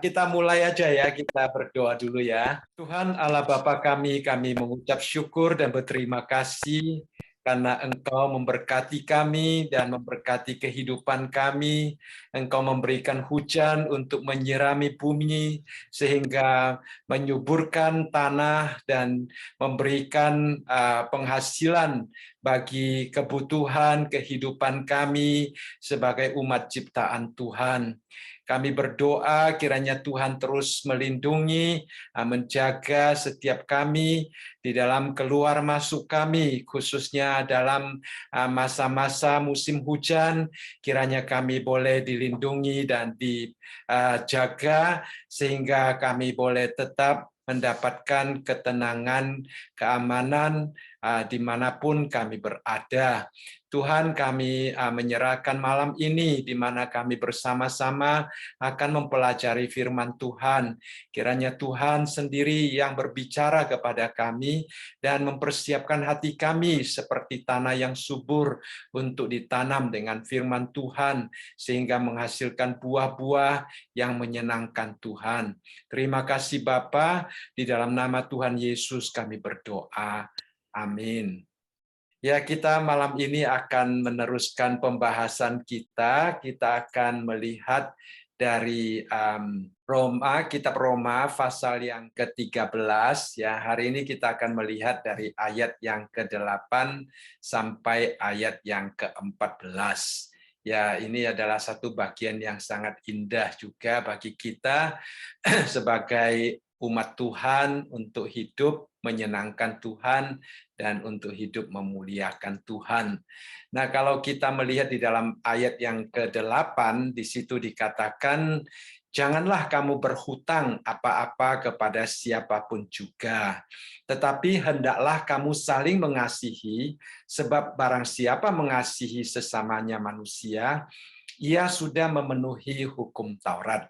Kita mulai aja ya, kita berdoa dulu ya. Tuhan Allah Bapa kami mengucap syukur dan berterima kasih karena Engkau memberkati kami dan memberkati kehidupan kami. Engkau memberikan hujan untuk menyirami bumi sehingga menyuburkan tanah dan memberikan penghasilan bagi kebutuhan kehidupan kami sebagai umat ciptaan Tuhan. Kami berdoa kiranya Tuhan terus melindungi, menjaga setiap kami di dalam keluar masuk kami, khususnya dalam masa-masa musim hujan. Kiranya kami boleh dilindungi dan dijaga sehingga kami boleh tetap mendapatkan ketenangan, keamanan dimanapun kami berada. Tuhan, kami menyerahkan malam ini di mana kami bersama-sama akan mempelajari firman Tuhan. Kiranya Tuhan sendiri yang berbicara kepada kami dan mempersiapkan hati kami seperti tanah yang subur untuk ditanam dengan firman Tuhan sehingga menghasilkan buah-buah yang menyenangkan Tuhan. Terima kasih Bapa, di dalam nama Tuhan Yesus kami berdoa. Amin. Ya, kita malam ini akan meneruskan pembahasan kita. Kita akan melihat dari kitab Roma pasal yang ke-13. Ya, hari ini kita akan melihat dari ayat yang ke-8 sampai ayat yang ke-14. Ya, ini adalah satu bagian yang sangat indah juga bagi kita sebagai umat Tuhan untuk hidup menyenangkan Tuhan dan untuk hidup memuliakan Tuhan. Nah, kalau kita melihat di dalam ayat yang ke-8, di situ dikatakan, janganlah kamu berhutang apa-apa kepada siapapun juga, tetapi hendaklah kamu saling mengasihi, sebab barang siapa mengasihi sesamanya manusia, ia sudah memenuhi hukum Taurat.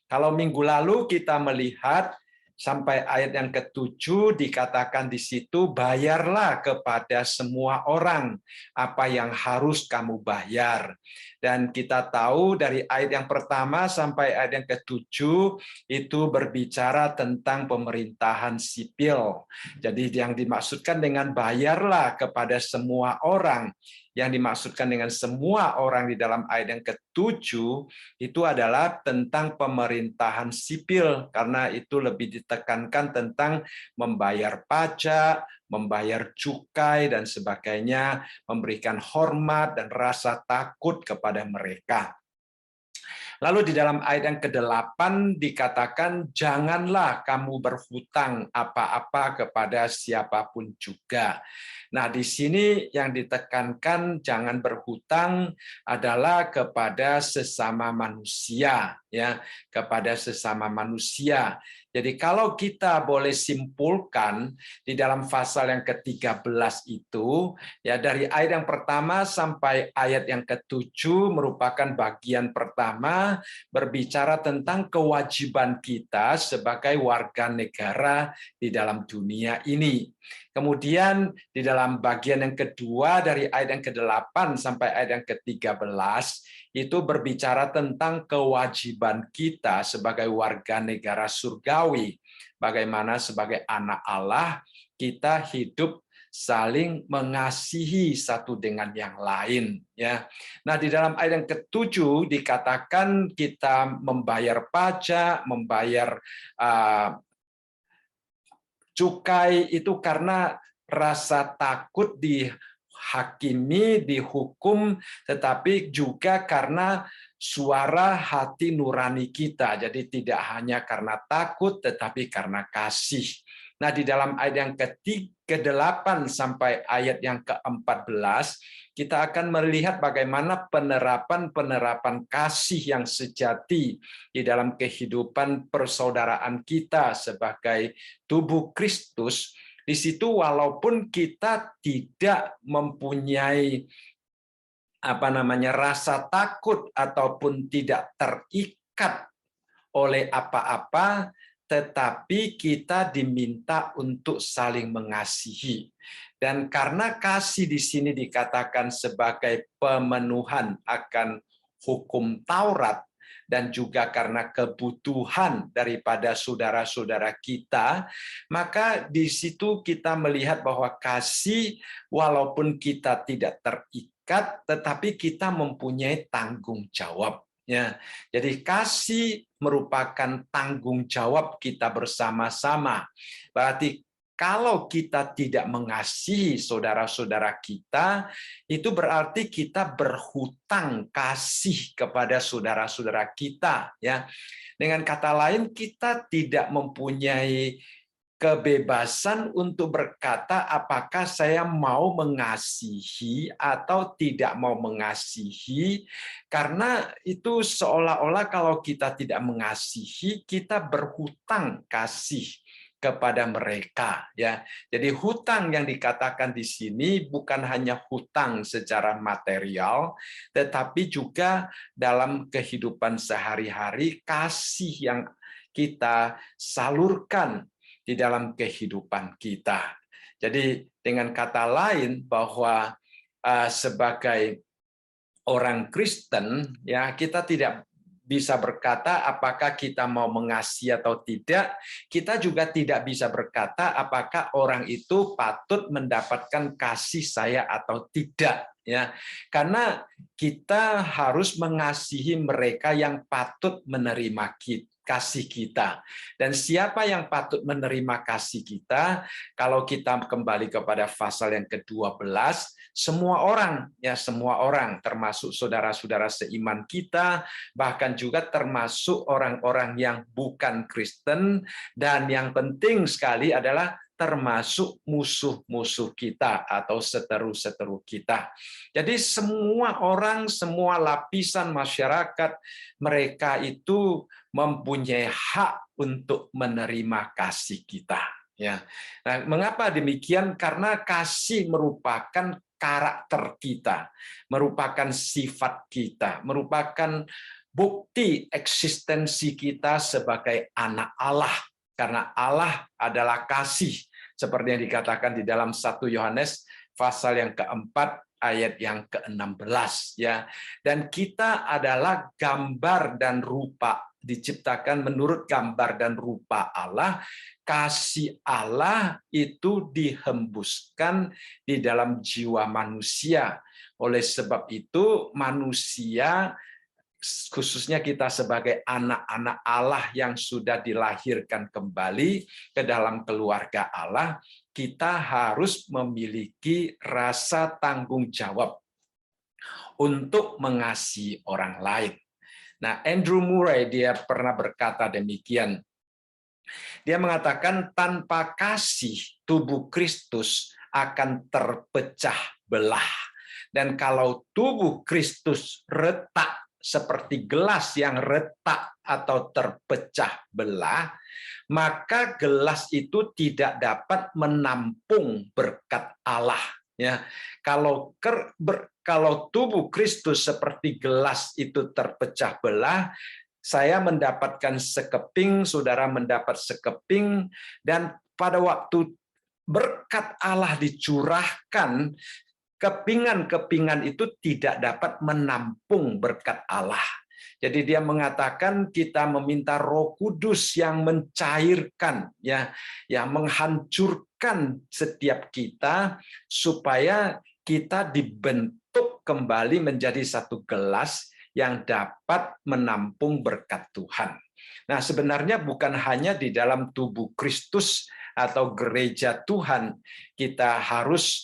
Kalau minggu lalu kita melihat sampai ayat yang ke-7 dikatakan di situ, bayarlah kepada semua orang apa yang harus kamu bayar. Dan kita tahu dari ayat yang pertama sampai ayat yang ke-7 itu berbicara tentang pemerintahan sipil. Jadi yang dimaksudkan dengan bayarlah kepada semua orang, yang dimaksudkan dengan semua orang di dalam ayat yang ke-7 itu adalah tentang pemerintahan sipil, karena itu lebih ditekankan tentang membayar pajak, membayar cukai, dan sebagainya, memberikan hormat dan rasa takut kepada mereka. Lalu di dalam ayat yang ke-8 dikatakan, janganlah kamu berhutang apa-apa kepada siapapun juga. Nah, di sini yang ditekankan jangan berhutang adalah kepada sesama manusia, ya, kepada sesama manusia. Jadi kalau kita boleh simpulkan di dalam pasal yang ke-13 itu, ya dari ayat yang pertama sampai ayat yang ke-7 merupakan bagian pertama berbicara tentang kewajiban kita sebagai warga negara di dalam dunia ini. Kemudian di dalam bagian yang kedua dari ayat yang ke-8 sampai ayat yang ke-13 itu berbicara tentang kewajiban kita sebagai warga negara surgawi. Bagaimana sebagai anak Allah kita hidup saling mengasihi satu dengan yang lain, ya. Nah, di dalam ayat yang ke-7 dikatakan kita membayar pajak, membayar cukai itu karena rasa takut dihakimi, dihukum, tetapi juga karena suara hati nurani kita. Jadi tidak hanya karena takut, tetapi karena kasih. Nah, di dalam ayat yang ke-8 sampai ayat yang ke-14, kita akan melihat bagaimana penerapan kasih yang sejati di dalam kehidupan persaudaraan kita sebagai tubuh Kristus. Di situ walaupun kita tidak mempunyai rasa takut ataupun tidak terikat oleh apa-apa, tetapi kita diminta untuk saling mengasihi. Dan karena kasih di sini dikatakan sebagai pemenuhan akan hukum Taurat, dan juga karena kebutuhan daripada saudara-saudara kita, maka di situ kita melihat bahwa kasih walaupun kita tidak terikat, tetapi kita mempunyai tanggung jawab. Ya, jadi kasih merupakan tanggung jawab kita bersama-sama. Berarti kalau kita tidak mengasihi saudara-saudara kita, itu berarti kita berhutang kasih kepada saudara-saudara kita. Ya, dengan kata lain, kita tidak mempunyai kebebasan untuk berkata apakah saya mau mengasihi atau tidak mau mengasihi, karena itu seolah-olah kalau kita tidak mengasihi, kita berhutang kasih kepada mereka, ya. Jadi hutang yang dikatakan di sini bukan hanya hutang secara material, tetapi juga dalam kehidupan sehari-hari, kasih yang kita salurkan di dalam kehidupan kita. Jadi dengan kata lain bahwa sebagai orang Kristen, ya, kita tidak bisa berkata apakah kita mau mengasihi atau tidak. Kita juga tidak bisa berkata apakah orang itu patut mendapatkan kasih saya atau tidak, ya. Karena kita harus mengasihi mereka yang patut menerima kasih kita. Dan siapa yang patut menerima kasih kita? Kalau kita kembali kepada pasal yang ke-12, semua orang, ya, semua orang, termasuk saudara-saudara seiman kita, bahkan juga termasuk orang-orang yang bukan Kristen, dan yang penting sekali adalah termasuk musuh-musuh kita atau seteru-seteru kita. Jadi semua orang, semua lapisan masyarakat, mereka itu mempunyai hak untuk menerima kasih kita. Ya. Nah, mengapa demikian? Karena kasih merupakan karakter kita, merupakan sifat kita, merupakan bukti eksistensi kita sebagai anak Allah. Karena Allah adalah kasih, seperti yang dikatakan di dalam 1 Yohanes pasal yang keempat ayat yang ke-16, ya. Dan kita adalah gambar dan rupa, diciptakan menurut gambar dan rupa Allah. Kasih Allah itu dihembuskan di dalam jiwa manusia. Oleh sebab itu manusia, khususnya kita sebagai anak-anak Allah yang sudah dilahirkan kembali ke dalam keluarga Allah, kita harus memiliki rasa tanggung jawab untuk mengasihi orang lain. Nah, Andrew Murray dia pernah berkata demikian. Dia mengatakan tanpa kasih tubuh Kristus akan terpecah belah. Dan kalau tubuh Kristus retak seperti gelas yang retak atau terpecah belah, maka gelas itu tidak dapat menampung berkat Allah. Ya, kalau tubuh Kristus seperti gelas itu terpecah belah, saya mendapatkan sekeping, saudara mendapat sekeping, dan pada waktu berkat Allah dicurahkan, kepingan-kepingan itu tidak dapat menampung berkat Allah. Jadi dia mengatakan kita meminta Roh Kudus yang mencairkan, ya, yang menghancurkan setiap kita supaya kita dibentuk kembali menjadi satu gelas yang dapat menampung berkat Tuhan. Nah, sebenarnya bukan hanya di dalam tubuh Kristus atau gereja Tuhan kita harus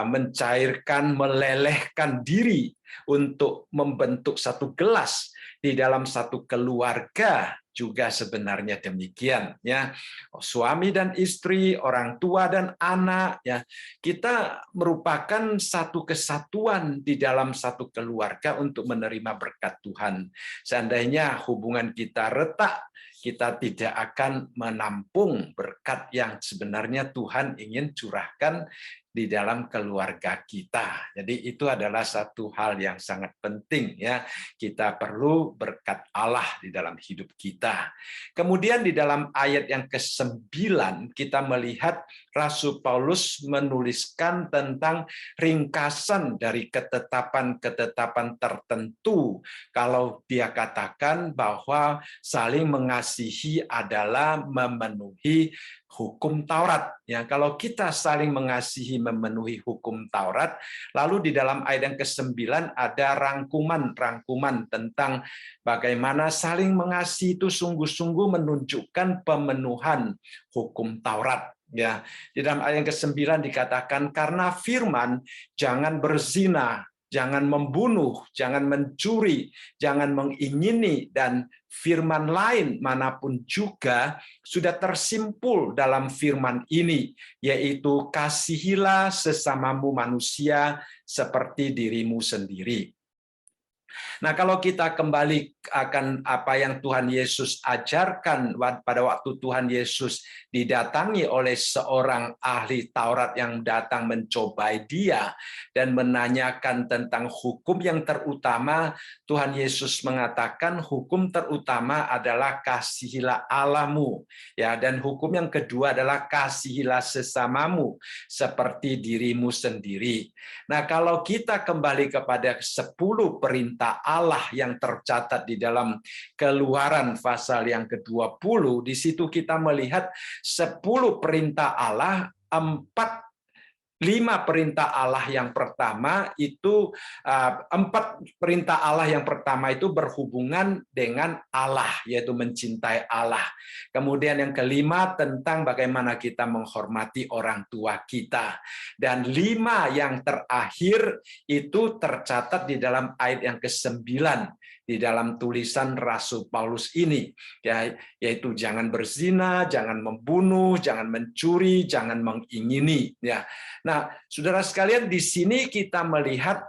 mencairkan, melelehkan diri untuk membentuk satu gelas. Di dalam satu keluarga juga sebenarnya demikian, ya. Suami dan istri, orang tua dan anak, ya. Kita merupakan satu kesatuan di dalam satu keluarga untuk menerima berkat Tuhan. Seandainya hubungan kita retak, kita tidak akan menampung berkat yang sebenarnya Tuhan ingin curahkan di dalam keluarga kita. Jadi itu adalah satu hal yang sangat penting, ya. Kita perlu berkat Allah di dalam hidup kita. Kemudian di dalam ayat yang ke-9 kita melihat Rasul Paulus menuliskan tentang ringkasan dari ketetapan-ketetapan tertentu. Kalau dia katakan bahwa saling mengasihi adalah memenuhi hukum Taurat. Ya, kalau kita saling mengasihi memenuhi hukum Taurat, lalu di dalam ayat yang ke-9 ada rangkuman tentang bagaimana saling mengasihi itu sungguh-sungguh menunjukkan pemenuhan hukum Taurat. Ya, di dalam ayat yang ke-9 dikatakan karena firman jangan berzina, jangan membunuh, jangan mencuri, jangan mengingini, dan firman lain manapun juga sudah tersimpul dalam firman ini, yaitu kasihilah sesamamu manusia seperti dirimu sendiri. Nah, kalau kita kembali akan apa yang Tuhan Yesus ajarkan pada waktu Tuhan Yesus didatangi oleh seorang ahli Taurat yang datang mencobai dia dan menanyakan tentang hukum yang terutama, Tuhan Yesus mengatakan hukum terutama adalah kasihilah Allahmu, ya, dan hukum yang kedua adalah kasihilah sesamamu seperti dirimu sendiri. Nah, kalau kita kembali kepada 10 perintah Allah yang tercatat di dalam Keluaran pasal yang ke-20, di situ kita melihat 10 perintah Allah, 5 perintah Allah yang pertama itu 4 perintah Allah yang pertama itu berhubungan dengan Allah, yaitu mencintai Allah. Kemudian yang kelima tentang bagaimana kita menghormati orang tua kita. Dan 5 yang terakhir itu tercatat di dalam ayat yang ke-9 di dalam tulisan Rasul Paulus ini, ya, yaitu jangan berzina, jangan membunuh, jangan mencuri, jangan mengingini, ya. Nah, saudara sekalian, di sini kita melihat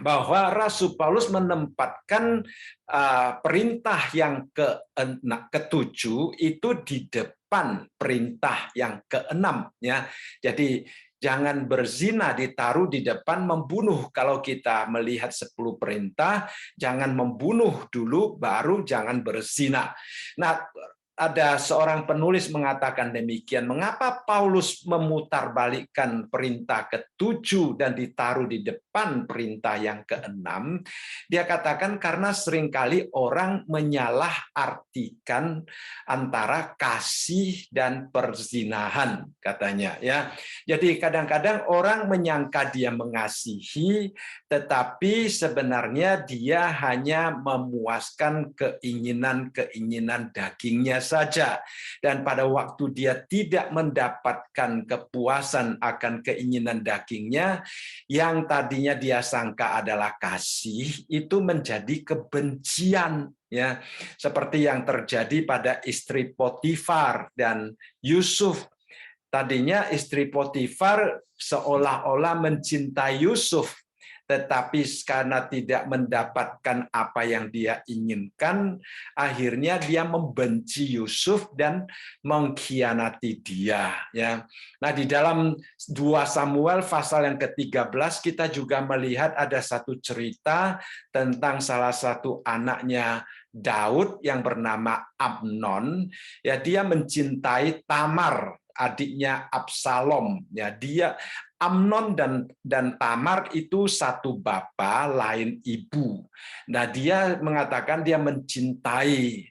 bahwa Rasul Paulus menempatkan perintah yang ke-7 itu di depan perintah yang ke-6, ya. Jadi jangan berzina ditaruh di depan membunuh. Kalau kita melihat 10 perintah, jangan membunuh dulu, baru jangan berzina. Nah, ada seorang penulis mengatakan demikian, mengapa Paulus memutarbalikkan perintah ke-7 dan ditaruh di depan perintah yang ke-6? Dia katakan karena seringkali orang menyalahartikan antara kasih dan perzinahan, katanya, ya. Jadi kadang-kadang orang menyangka dia mengasihi, tetapi sebenarnya dia hanya memuaskan keinginan-keinginan dagingnya saja. Dan pada waktu dia tidak mendapatkan kepuasan akan keinginan dagingnya, yang tadinya dia sangka adalah kasih, itu menjadi kebencian, ya. Seperti yang terjadi pada istri Potifar dan Yusuf. Tadinya istri Potifar seolah-olah mencintai Yusuf, tetapi karena tidak mendapatkan apa yang dia inginkan, akhirnya dia membenci Yusuf dan mengkhianati dia, ya. Nah, di dalam 2 Samuel pasal yang ke-13 kita juga melihat ada satu cerita tentang salah satu anaknya Daud yang bernama Amnon, ya, dia mencintai Tamar, adiknya Absalom, ya. Amnon dan Tamar itu satu bapa, lain ibu. Nah, dia mengatakan dia mencintai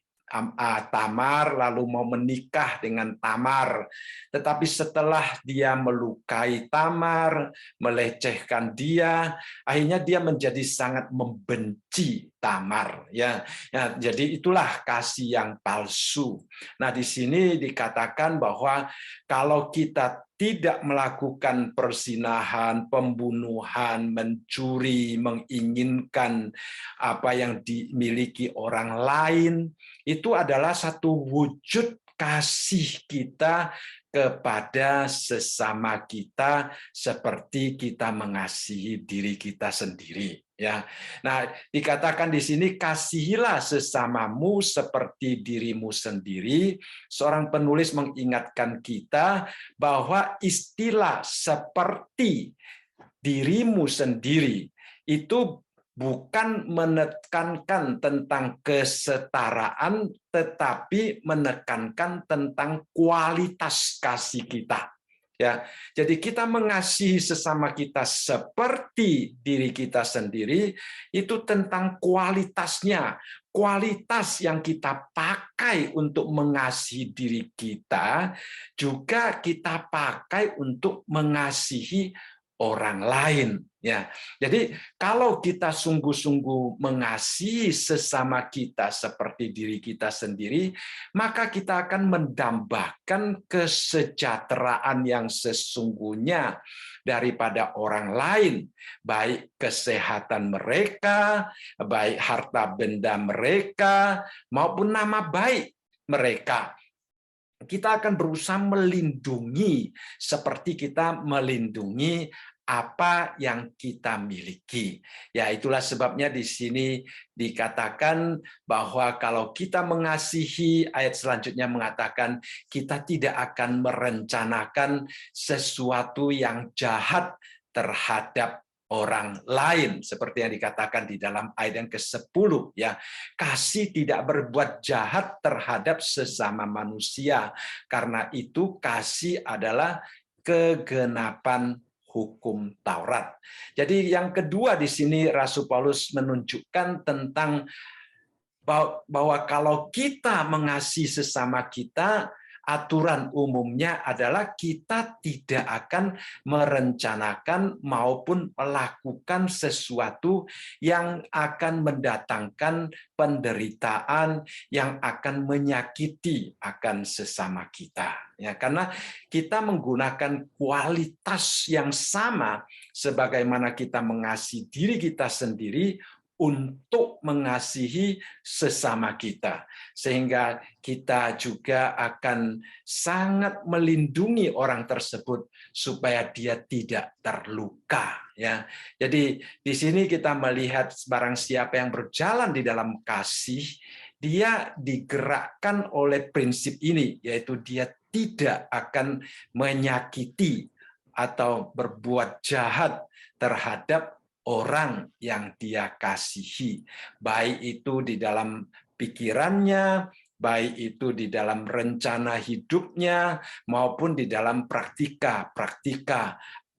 Tamar, lalu mau menikah dengan Tamar. Tetapi setelah dia melukai Tamar, melecehkan dia, akhirnya dia menjadi sangat membenci Tamar, ya. Ya, jadi itulah kasih yang palsu. Nah, di sini dikatakan bahwa kalau kita tidak melakukan perzinahan, pembunuhan, mencuri, menginginkan apa yang dimiliki orang lain, itu adalah satu wujud kasih kita kepada sesama kita seperti kita mengasihi diri kita sendiri, ya. Nah, dikatakan di sini kasihilah sesamamu seperti dirimu sendiri. Seorang penulis mengingatkan kita bahwa istilah seperti dirimu sendiri itu bukan menekankan tentang kesetaraan, tetapi menekankan tentang kualitas kasih kita. Ya, jadi kita mengasihi sesama kita seperti diri kita sendiri itu tentang kualitasnya, kualitas yang kita pakai untuk mengasihi diri kita juga kita pakai untuk mengasihi orang lain. Ya, jadi kalau kita sungguh-sungguh mengasihi sesama kita seperti diri kita sendiri, maka kita akan mendambakan kesejahteraan yang sesungguhnya daripada orang lain, baik kesehatan mereka, baik harta benda mereka, maupun nama baik mereka. Kita akan berusaha melindungi seperti kita melindungi apa yang kita miliki. Ya, itulah sebabnya di sini dikatakan bahwa kalau kita mengasihi, ayat selanjutnya mengatakan kita tidak akan merencanakan sesuatu yang jahat terhadap orang lain, seperti yang dikatakan di dalam ayat yang ke-10 ya. Kasih tidak berbuat jahat terhadap sesama manusia, karena itu kasih adalah kegenapan hukum Taurat. Jadi yang kedua di sini Rasul Paulus menunjukkan tentang bahwa kalau kita mengasihi sesama kita, aturan umumnya adalah kita tidak akan merencanakan maupun melakukan sesuatu yang akan mendatangkan penderitaan, yang akan menyakiti akan sesama kita. Ya, karena kita menggunakan kualitas yang sama sebagaimana kita mengasihi diri kita sendiri untuk mengasihi sesama kita, sehingga kita juga akan sangat melindungi orang tersebut supaya dia tidak terluka. Ya, jadi di sini kita melihat barang siapa yang berjalan di dalam kasih, dia digerakkan oleh prinsip ini, yaitu dia tidak akan menyakiti atau berbuat jahat terhadap orang yang dia kasihi, baik itu di dalam pikirannya, baik itu di dalam rencana hidupnya, maupun di dalam praktika,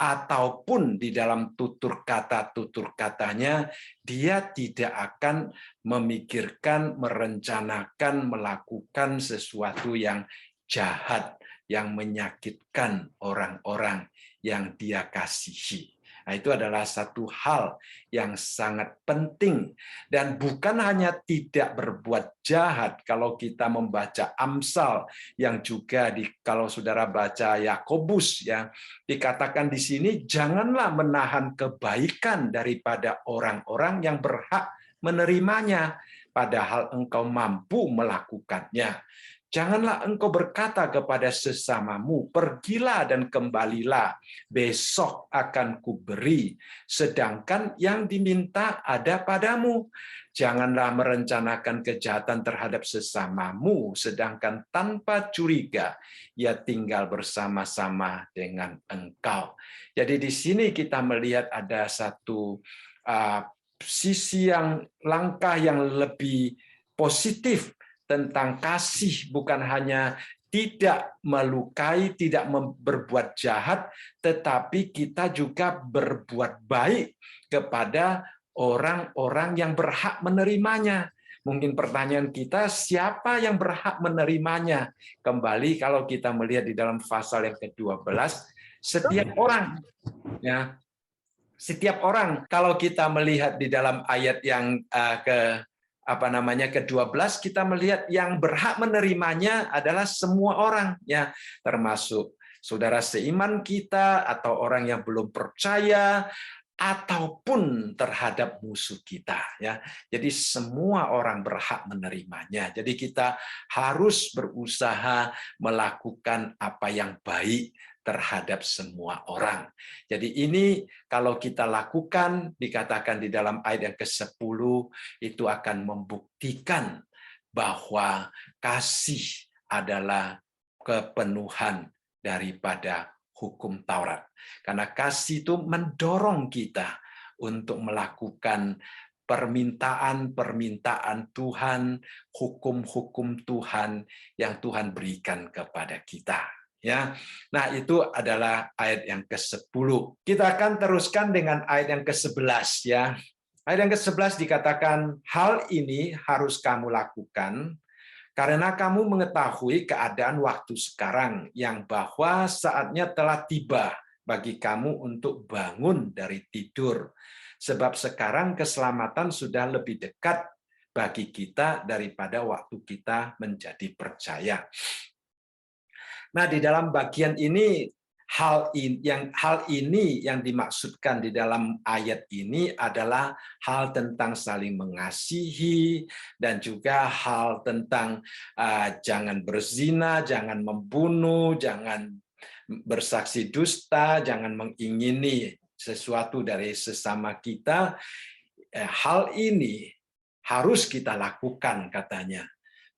ataupun di dalam tutur katanya, dia tidak akan memikirkan, merencanakan, melakukan sesuatu yang jahat, yang menyakitkan orang-orang yang dia kasihi. Nah, itu adalah satu hal yang sangat penting, dan bukan hanya tidak berbuat jahat. Kalau kita membaca Amsal, yang juga kalau saudara baca Yakobus, ya dikatakan di sini janganlah menahan kebaikan daripada orang-orang yang berhak menerimanya, padahal engkau mampu melakukannya. Janganlah engkau berkata kepada sesamamu, pergilah dan kembalilah, besok akan kuberi, sedangkan yang diminta ada padamu. Janganlah merencanakan kejahatan terhadap sesamamu, sedangkan tanpa curiga ia tinggal bersama-sama dengan engkau. Jadi di sini kita melihat ada satu sisi yang langkah yang lebih positif tentang kasih, bukan hanya tidak melukai, tidak berbuat jahat, tetapi kita juga berbuat baik kepada orang-orang yang berhak menerimanya. Mungkin pertanyaan kita, siapa yang berhak menerimanya? Kembali kalau kita melihat di dalam pasal yang ke-12, setiap orang, ya, setiap orang. Kalau kita melihat di dalam ayat yang ke-12, kita melihat yang berhak menerimanya adalah semua orang, ya, termasuk saudara seiman kita atau orang yang belum percaya ataupun terhadap musuh kita, ya. Jadi semua orang berhak menerimanya. Jadi kita harus berusaha melakukan apa yang baik terhadap semua orang. Jadi ini kalau kita lakukan, dikatakan di dalam ayat yang ke-10, itu akan membuktikan bahwa kasih adalah kepenuhan daripada hukum Taurat. Karena kasih itu mendorong kita untuk melakukan permintaan-permintaan Tuhan, hukum-hukum Tuhan yang Tuhan berikan kepada kita. Ya, nah itu adalah ayat yang ke-10. Kita akan teruskan dengan ayat yang ke-11 ya. Ayat yang ke-11 dikatakan, hal ini harus kamu lakukan karena kamu mengetahui keadaan waktu sekarang yang bahwa saatnya telah tiba bagi kamu untuk bangun dari tidur. Sebab sekarang keselamatan sudah lebih dekat bagi kita daripada waktu kita menjadi percaya. Nah, di dalam bagian ini hal ini yang dimaksudkan di dalam ayat ini adalah hal tentang saling mengasihi dan juga hal tentang jangan berzina, jangan membunuh, jangan bersaksi dusta, jangan mengingini sesuatu dari sesama kita. Hal ini harus kita lakukan katanya.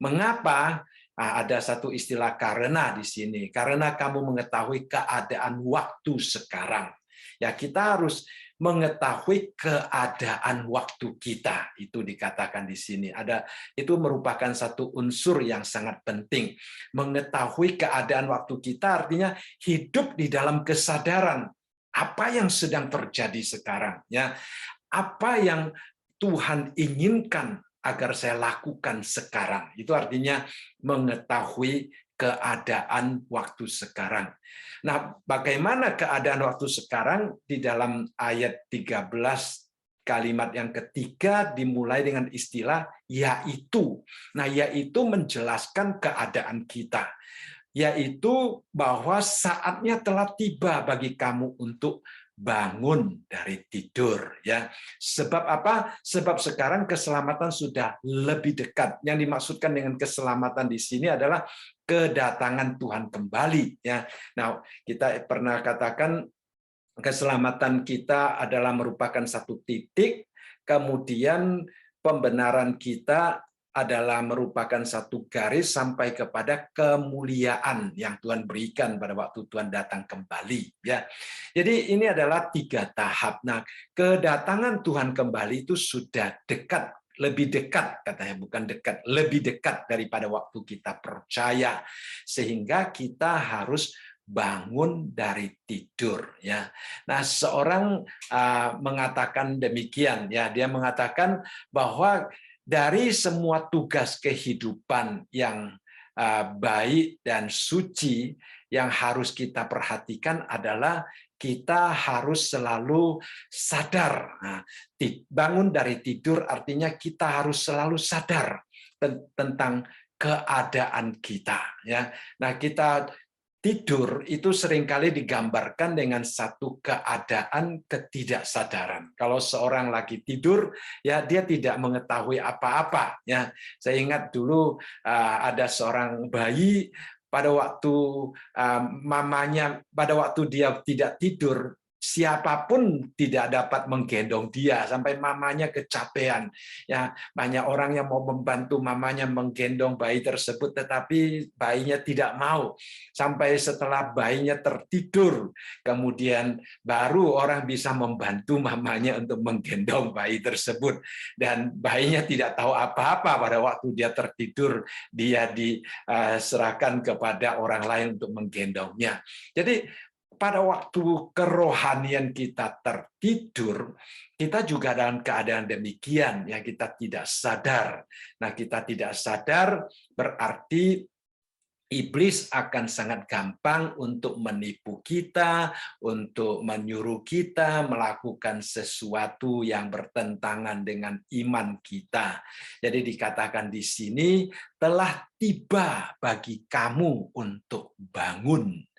Mengapa? Ada satu istilah karena di sini. Karena kamu mengetahui keadaan waktu sekarang. Ya, kita harus mengetahui keadaan waktu kita. Itu dikatakan di sini. Itu merupakan satu unsur yang sangat penting. Mengetahui keadaan waktu kita artinya hidup di dalam kesadaran apa yang sedang terjadi sekarang. Ya, apa yang Tuhan inginkan agar saya lakukan sekarang. Itu artinya mengetahui keadaan waktu sekarang. Nah, bagaimana keadaan waktu sekarang di dalam ayat 13 kalimat yang ketiga dimulai dengan istilah yaitu. Nah, yaitu menjelaskan keadaan kita. Yaitu bahwa saatnya telah tiba bagi kamu untuk bangun dari tidur ya. Sebab apa? Sebab sekarang keselamatan sudah lebih dekat. Yang dimaksudkan dengan keselamatan di sini adalah kedatangan Tuhan kembali ya. Nah, kita pernah katakan keselamatan kita adalah merupakan satu titik, kemudian pembenaran kita adalah merupakan satu garis sampai kepada kemuliaan yang Tuhan berikan pada waktu Tuhan datang kembali ya. Jadi ini adalah 3 tahap. Nah, kedatangan Tuhan kembali itu sudah dekat, lebih dekat katanya, bukan dekat, lebih dekat daripada waktu kita percaya. Sehingga kita harus bangun dari tidur ya. Nah, seorang mengatakan demikian ya, dia mengatakan bahwa dari semua tugas kehidupan yang baik dan suci yang harus kita perhatikan adalah kita harus selalu sadar. Nah, bangun dari tidur artinya kita harus selalu sadar tentang keadaan kita ya. Nah, kita tidur itu seringkali digambarkan dengan satu keadaan ketidaksadaran. Kalau seorang lagi tidur, ya dia tidak mengetahui apa-apa. Ya, saya ingat dulu ada seorang bayi pada waktu pada waktu dia tidak tidur, siapapun tidak dapat menggendong dia sampai mamanya kecapean. Ya, banyak orang yang mau membantu mamanya menggendong bayi tersebut, tetapi bayinya tidak mau. Sampai setelah bayinya tertidur, kemudian baru orang bisa membantu mamanya untuk menggendong bayi tersebut. Dan bayinya tidak tahu apa-apa pada waktu dia tertidur, dia diserahkan kepada orang lain untuk menggendongnya. Jadi pada waktu kerohanian kita tertidur, kita juga dalam keadaan demikian, ya kita tidak sadar. Nah, kita tidak sadar berarti iblis akan sangat gampang untuk menipu kita, untuk menyuruh kita melakukan sesuatu yang bertentangan dengan iman kita. Jadi dikatakan di sini, telah tiba bagi kamu untuk bangun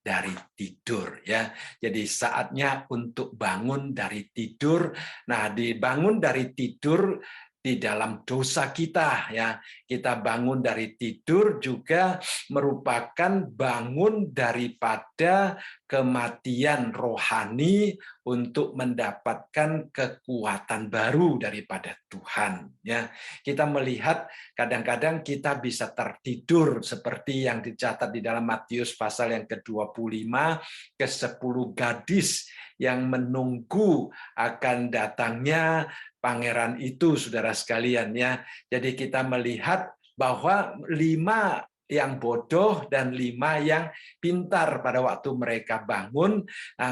dari tidur ya. Jadi saatnya untuk bangun dari tidur. Nah, dibangun dari tidur di dalam dosa kita ya. Kita bangun dari tidur juga merupakan bangun daripada kematian rohani untuk mendapatkan kekuatan baru daripada Tuhan ya. Kita melihat kadang-kadang kita bisa tertidur seperti yang dicatat di dalam Matius pasal yang ke-25, ke-10 gadis yang menunggu akan datangnya pangeran itu, saudara sekalian ya. Jadi kita melihat bahwa 5 yang bodoh dan 5 yang pintar. Pada waktu mereka bangun,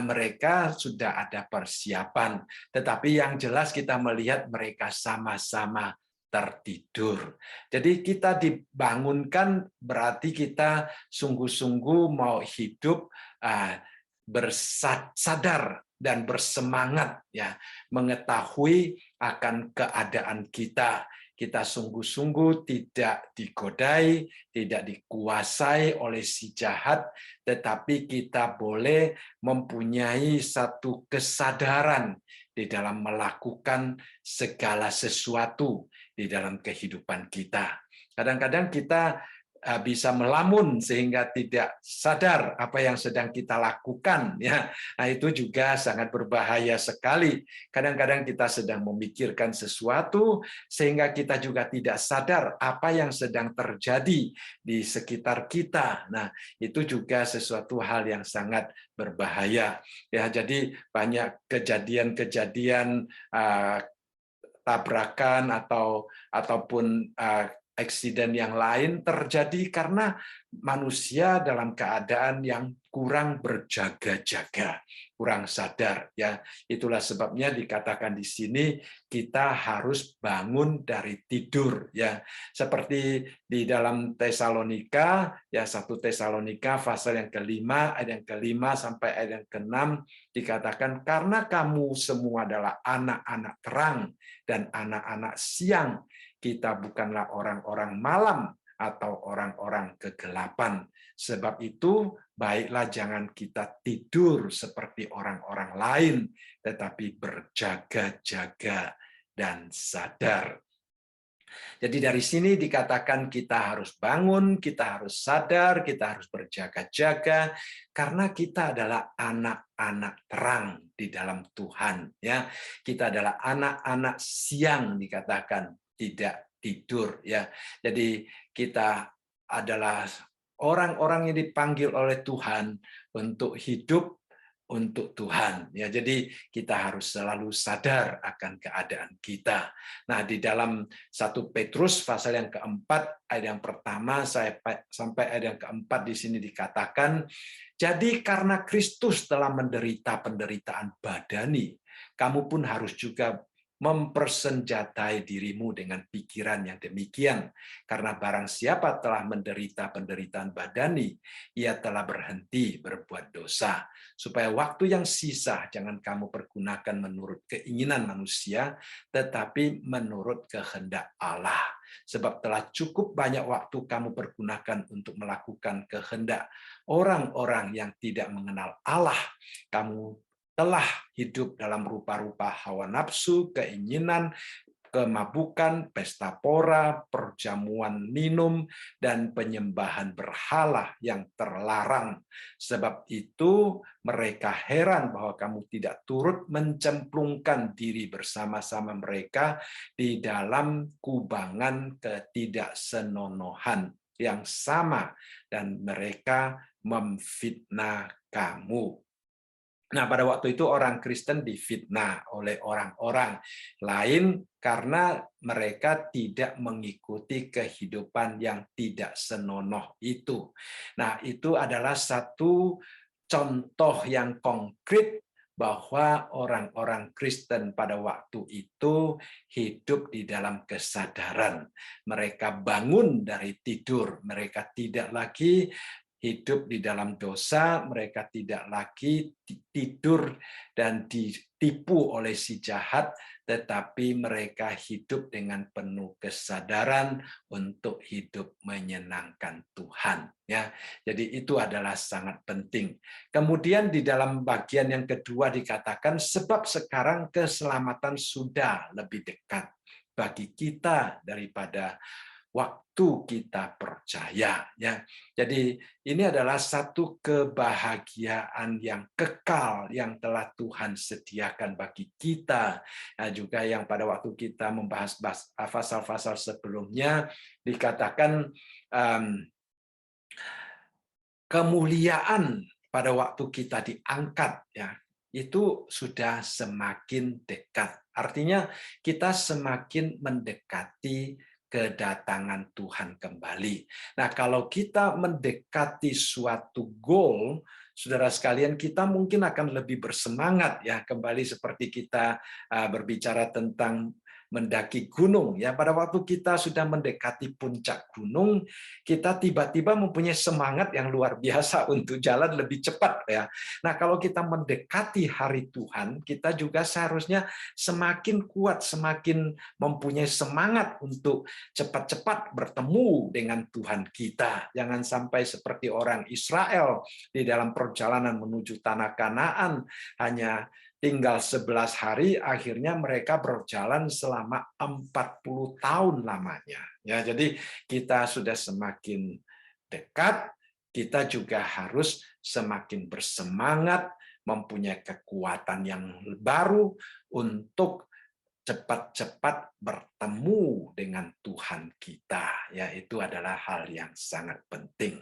mereka sudah ada persiapan. Tetapi yang jelas kita melihat mereka sama-sama tertidur. Jadi kita dibangunkan berarti kita sungguh-sungguh mau hidup bersadar dan bersemangat, ya, mengetahui akan keadaan kita. Kita sungguh-sungguh tidak digodai, tidak dikuasai oleh si jahat, tetapi kita boleh mempunyai satu kesadaran di dalam melakukan segala sesuatu di dalam kehidupan kita. Kadang-kadang kita bisa melamun sehingga tidak sadar apa yang sedang kita lakukan, ya. Nah, itu juga sangat berbahaya sekali. Kadang-kadang kita sedang memikirkan sesuatu sehingga kita juga tidak sadar apa yang sedang terjadi di sekitar kita. Nah, itu juga sesuatu hal yang sangat berbahaya. Ya, jadi banyak kejadian-kejadian tabrakan ataupun eksiden yang lain terjadi karena manusia dalam keadaan yang kurang berjaga-jaga, kurang sadar, ya. Itulah sebabnya dikatakan di sini kita harus bangun dari tidur, ya. Seperti di dalam Tesalonika, ya, 1 Tesalonika pasal yang kelima, ayat yang kelima sampai ayat yang keenam dikatakan, karena kamu semua adalah anak-anak terang dan anak-anak siang, kita bukanlah orang-orang malam atau orang-orang kegelapan. Sebab itu, baiklah jangan kita tidur seperti orang-orang lain, tetapi berjaga-jaga dan sadar. Jadi dari sini dikatakan kita harus bangun, kita harus sadar, kita harus berjaga-jaga, karena kita adalah anak-anak terang di dalam Tuhan. Ya, kita adalah anak-anak siang, dikatakan tidak tidur. Ya, jadi kita adalah orang-orang yang dipanggil oleh Tuhan untuk hidup untuk Tuhan, ya. Jadi kita harus selalu sadar akan keadaan kita. Nah, di dalam 1 Petrus pasal yang keempat ayat yang pertama sampai ayat yang keempat di sini dikatakan, jadi karena Kristus telah menderita penderitaan badani, kamu pun harus juga mempersenjatai dirimu dengan pikiran yang demikian. Karena barang siapa telah menderita penderitaan badani, ia telah berhenti berbuat dosa. Supaya waktu yang sisa jangan kamu pergunakan menurut keinginan manusia, tetapi menurut kehendak Allah. Sebab telah cukup banyak waktu kamu pergunakan untuk melakukan kehendak orang-orang yang tidak mengenal Allah. Kamu telah hidup dalam rupa-rupa hawa nafsu, keinginan, kemabukan, pesta pora, perjamuan minum, dan penyembahan berhala yang terlarang. Sebab itu mereka heran bahwa kamu tidak turut mencemplungkan diri bersama-sama mereka di dalam kubangan ketidaksenonohan yang sama, dan mereka memfitnah kamu. Nah, pada waktu itu orang Kristen difitnah oleh orang-orang lain karena mereka tidak mengikuti kehidupan yang tidak senonoh itu. Nah, itu adalah satu contoh yang konkret bahwa orang-orang Kristen pada waktu itu hidup di dalam kesadaran. Mereka bangun dari tidur, mereka tidak lagi hidup di dalam dosa, mereka tidak lagi tidur dan ditipu oleh si jahat, tetapi mereka hidup dengan penuh kesadaran untuk hidup menyenangkan Tuhan. Ya, jadi itu adalah sangat penting. Kemudian di dalam bagian yang kedua dikatakan, sebab sekarang keselamatan sudah lebih dekat bagi kita daripada waktu kita percaya, ya. Jadi ini adalah satu kebahagiaan yang kekal yang telah Tuhan sediakan bagi kita. Nah, juga yang pada waktu kita membahas pasal-pasal sebelumnya dikatakan kemuliaan pada waktu kita diangkat, ya, itu sudah semakin dekat. Artinya kita semakin mendekati kedatangan Tuhan kembali. Nah, kalau kita mendekati suatu goal, saudara sekalian, kita mungkin akan lebih bersemangat ya, kembali seperti kita berbicara tentang mendaki gunung ya. Pada waktu kita sudah mendekati puncak gunung, kita tiba-tiba mempunyai semangat yang luar biasa untuk jalan lebih cepat ya. Nah, kalau kita mendekati hari Tuhan, kita juga seharusnya semakin kuat, semakin mempunyai semangat untuk cepat-cepat bertemu dengan Tuhan kita. Jangan sampai seperti orang Israel di dalam perjalanan menuju tanah Kanaan, hanya tinggal 11 hari, akhirnya mereka berjalan selama 40 tahun lamanya. Ya, jadi kita sudah semakin dekat, kita juga harus semakin bersemangat, mempunyai kekuatan yang baru untuk cepat-cepat bertemu dengan Tuhan kita. Ya, itu adalah hal yang sangat penting.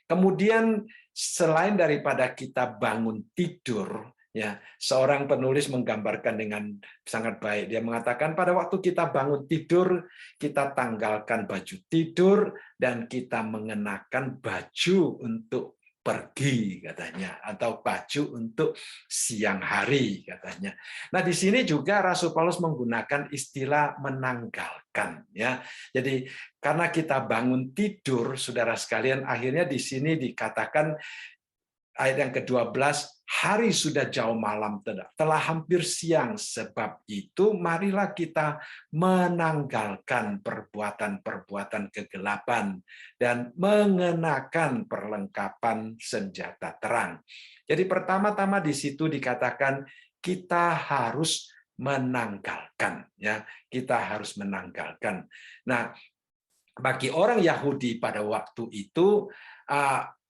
Kemudian selain daripada kita bangun tidur, ya, seorang penulis menggambarkan dengan sangat baik. Dia mengatakan pada waktu kita bangun tidur, kita tanggalkan baju tidur dan kita mengenakan baju untuk pergi katanya, atau baju untuk siang hari katanya. Nah, di sini juga Rasul Paulus menggunakan istilah menanggalkan ya. Jadi karena kita bangun tidur, saudara sekalian, akhirnya di sini dikatakan ayat yang ke-12, hari sudah jauh malam, telah hampir siang, sebab itu marilah kita menanggalkan perbuatan-perbuatan kegelapan dan mengenakan perlengkapan senjata terang. Jadi pertama-tama di situ dikatakan kita harus menanggalkan, ya, kita harus menanggalkan. Nah, bagi orang Yahudi pada waktu itu,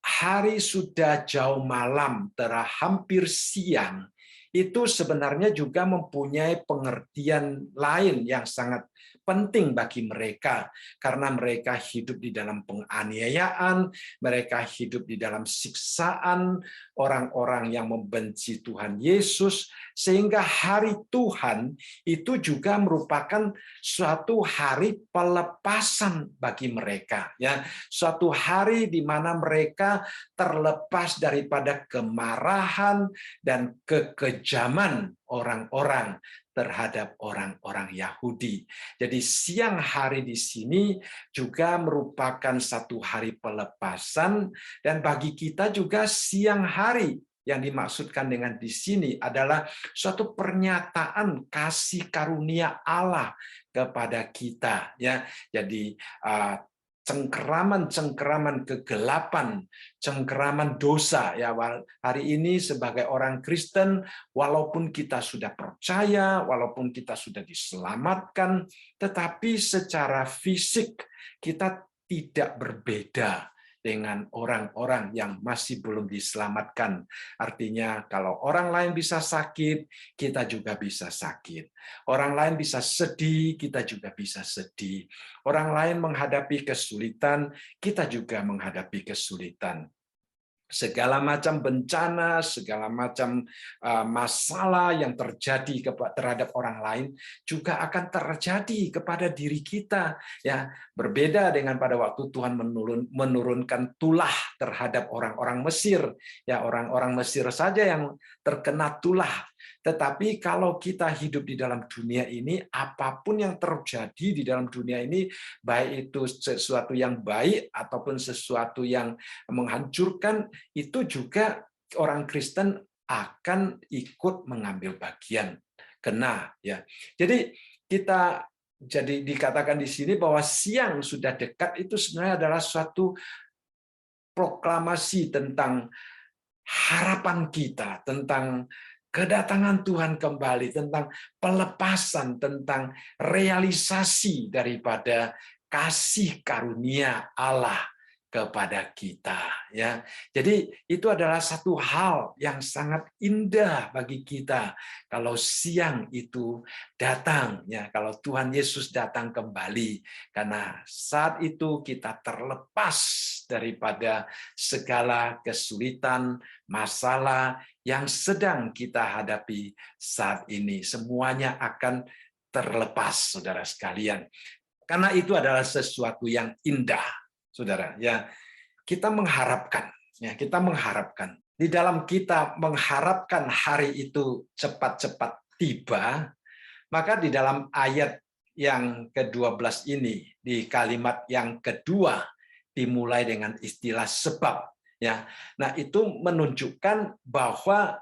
hari sudah jauh malam, telah hampir siang, itu sebenarnya juga mempunyai pengertian lain yang sangat penting bagi mereka, karena mereka hidup di dalam penganiayaan, mereka hidup di dalam siksaan, orang-orang yang membenci Tuhan Yesus, sehingga hari Tuhan itu juga merupakan suatu hari pelepasan bagi mereka, ya, suatu hari di mana mereka terlepas daripada kemarahan dan kekejaman orang-orang terhadap orang-orang Yahudi. Jadi siang hari di sini juga merupakan satu hari pelepasan, dan bagi kita juga siang hari yang dimaksudkan dengan di sini adalah suatu pernyataan kasih karunia Allah kepada kita, ya. Jadi cengkeraman-cengkeraman kegelapan, cengkeraman dosa, ya, hari ini sebagai orang Kristen, walaupun kita sudah percaya, walaupun kita sudah diselamatkan, tetapi secara fisik kita tidak berbeda dengan orang-orang yang masih belum diselamatkan. Artinya kalau orang lain bisa sakit, kita juga bisa sakit. Orang lain bisa sedih, kita juga bisa sedih. Orang lain menghadapi kesulitan, kita juga menghadapi kesulitan. Segala macam bencana, segala macam masalah yang terjadi terhadap orang lain juga akan terjadi kepada diri kita, ya. Berbeda dengan pada waktu Tuhan menurunkan tulah terhadap orang-orang Mesir, ya, orang-orang Mesir saja yang terkena tulah. Tetapi kalau kita hidup di dalam dunia ini, apapun yang terjadi di dalam dunia ini, baik itu sesuatu yang baik ataupun sesuatu yang menghancurkan, itu juga orang Kristen akan ikut mengambil bagian, kena, ya. Jadi kita dikatakan di sini bahwa siang sudah dekat itu sebenarnya adalah suatu proklamasi tentang harapan kita, tentang kedatangan Tuhan kembali, tentang pelepasan, tentang realisasi daripada kasih karunia Allah kepada kita, ya. Jadi itu adalah satu hal yang sangat indah bagi kita kalau siang itu datang, ya, kalau Tuhan Yesus datang kembali, karena saat itu kita terlepas daripada segala kesulitan, masalah yang sedang kita hadapi saat ini. Semuanya akan terlepas, saudara sekalian. Karena itu adalah sesuatu yang indah, saudara. Ya, kita mengharapkan, kita mengharapkan. Di dalam kita mengharapkan hari itu cepat-cepat tiba, maka di dalam ayat yang ke-12 ini, di kalimat yang kedua, dimulai dengan istilah sebab. Ya, nah itu menunjukkan bahwa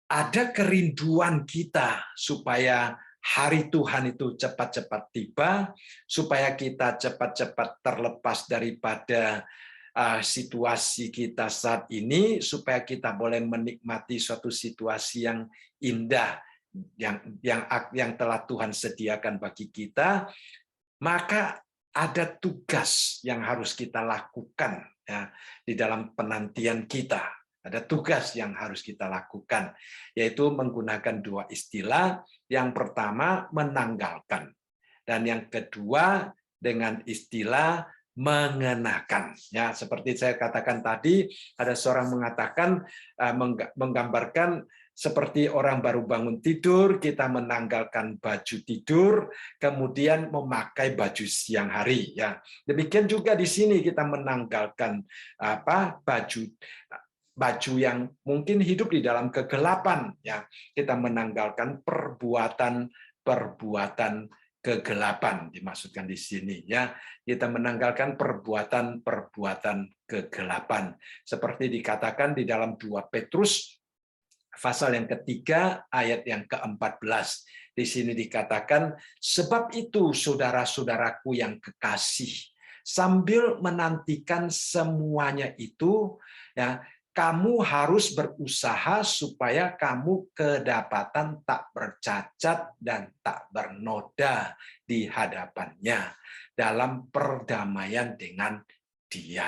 ada kerinduan kita supaya hari Tuhan itu cepat-cepat tiba, supaya kita cepat-cepat terlepas daripada situasi kita saat ini, supaya kita boleh menikmati suatu situasi yang indah yang telah Tuhan sediakan bagi kita. Maka ada tugas yang harus kita lakukan ya, di dalam penantian kita. Ada tugas yang harus kita lakukan, yaitu menggunakan dua istilah. Yang pertama, menanggalkan. Dan yang kedua, dengan istilah mengenakan. Ya, seperti saya katakan tadi, ada seorang mengatakan, menggambarkan seperti orang baru bangun tidur, kita menanggalkan baju tidur, kemudian memakai baju siang hari. Ya, demikian juga di sini kita menanggalkan baju yang mungkin hidup di dalam kegelapan. Ya, kita menanggalkan perbuatan kegelapan dimaksudkan di sini. Ya, kita menanggalkan perbuatan kegelapan. Seperti dikatakan di dalam 2 Petrus pasal yang ketiga, ayat yang ke-14. Di sini dikatakan, sebab itu saudara-saudaraku yang kekasih, sambil menantikan semuanya itu, ya, kamu harus berusaha supaya kamu kedapatan tak bercacat dan tak bernoda di hadapannya dalam perdamaian dengan Dia.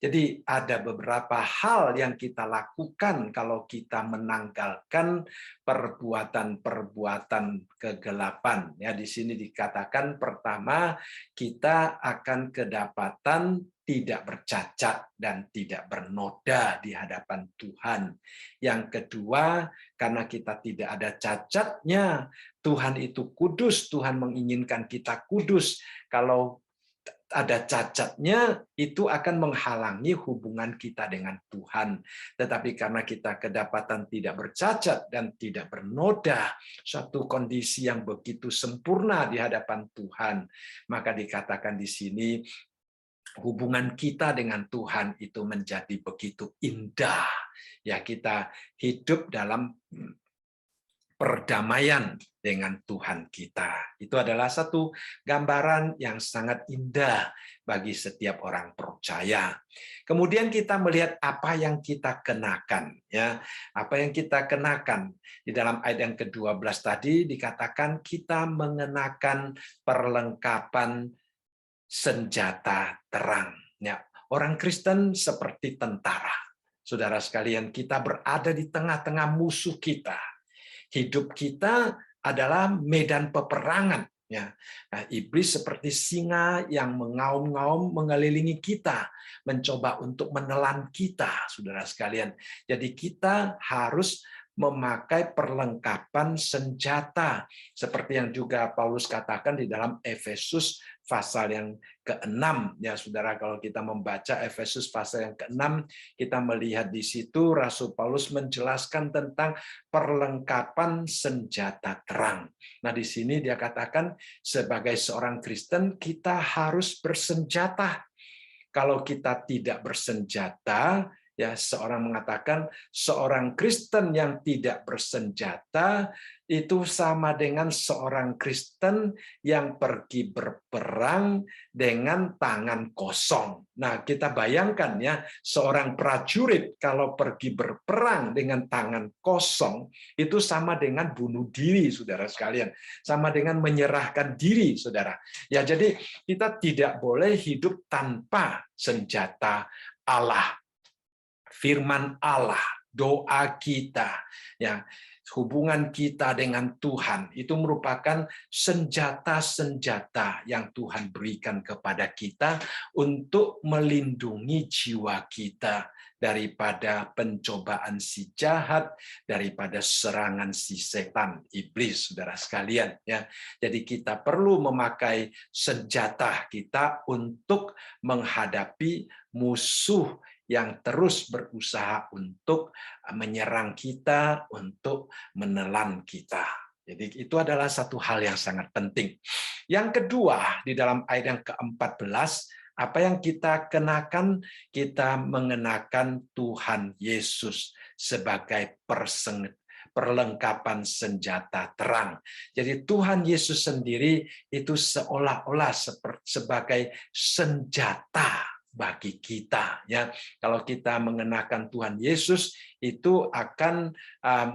Jadi ada beberapa hal yang kita lakukan kalau kita menanggalkan perbuatan-perbuatan kegelapan. Ya, di sini dikatakan pertama, kita akan kedapatan tidak bercacat dan tidak bernoda di hadapan Tuhan. Yang kedua, karena kita tidak ada cacatnya, Tuhan itu kudus, Tuhan menginginkan kita kudus. Kalau ada cacatnya, itu akan menghalangi hubungan kita dengan Tuhan. Tetapi karena kita kedapatan tidak bercacat dan tidak bernoda, suatu kondisi yang begitu sempurna di hadapan Tuhan, maka dikatakan di sini, hubungan kita dengan Tuhan itu menjadi begitu indah. Ya, kita hidup dalam perdamaian dengan Tuhan kita. Itu adalah satu gambaran yang sangat indah bagi setiap orang percaya. Kemudian kita melihat apa yang kita kenakan, ya. Apa yang kita kenakan. Di dalam ayat yang ke-12 tadi dikatakan kita mengenakan perlengkapan senjata terang. Ya, orang Kristen seperti tentara. Saudara sekalian, kita berada di tengah-tengah musuh kita. Hidup kita adalah medan peperangan. Ya. Nah, iblis seperti singa yang mengaum-ngaum mengelilingi kita, mencoba untuk menelan kita, saudara sekalian. Jadi kita harus memakai perlengkapan senjata, seperti yang juga Paulus katakan di dalam Efesus pasal yang ke-6. Ya, saudara, kalau kita membaca Efesus pasal yang ke-6, kita melihat di situ Rasul Paulus menjelaskan tentang perlengkapan senjata terang. Nah, di sini dia katakan sebagai seorang Kristen kita harus bersenjata. Kalau kita tidak bersenjata, ya, seorang mengatakan seorang Kristen yang tidak bersenjata itu sama dengan seorang Kristen yang pergi berperang dengan tangan kosong. Nah, kita bayangkan ya, seorang prajurit kalau pergi berperang dengan tangan kosong itu sama dengan bunuh diri, saudara sekalian. Sama dengan menyerahkan diri, saudara. Ya, jadi kita tidak boleh hidup tanpa senjata Allah. Firman Allah, doa kita, ya, hubungan kita dengan Tuhan itu merupakan senjata-senjata yang Tuhan berikan kepada kita untuk melindungi jiwa kita daripada pencobaan si jahat, daripada serangan si setan, iblis, saudara sekalian. Ya, jadi kita perlu memakai senjata kita untuk menghadapi musuh yang terus berusaha untuk menyerang kita, untuk menelan kita. Jadi itu adalah satu hal yang sangat penting. Yang kedua, di dalam ayat yang ke-14, apa yang kita kenakan? Kita mengenakan Tuhan Yesus sebagai perlengkapan senjata terang. Jadi Tuhan Yesus sendiri itu seolah-olah sebagai senjata bagi kita, ya. Kalau kita mengenakan Tuhan Yesus itu akan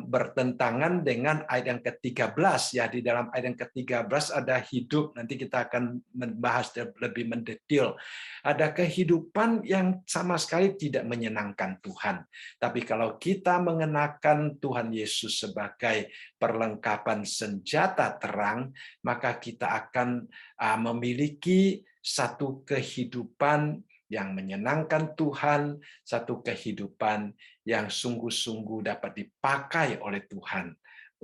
bertentangan dengan ayat yang ke-13, ya. Di dalam ayat yang ke-13 ada hidup, nanti kita akan membahas lebih mendetail. Ada kehidupan yang sama sekali tidak menyenangkan Tuhan. Tapi kalau kita mengenakan Tuhan Yesus sebagai perlengkapan senjata terang, maka kita akan memiliki satu kehidupan yang menyenangkan Tuhan, satu kehidupan yang sungguh-sungguh dapat dipakai oleh Tuhan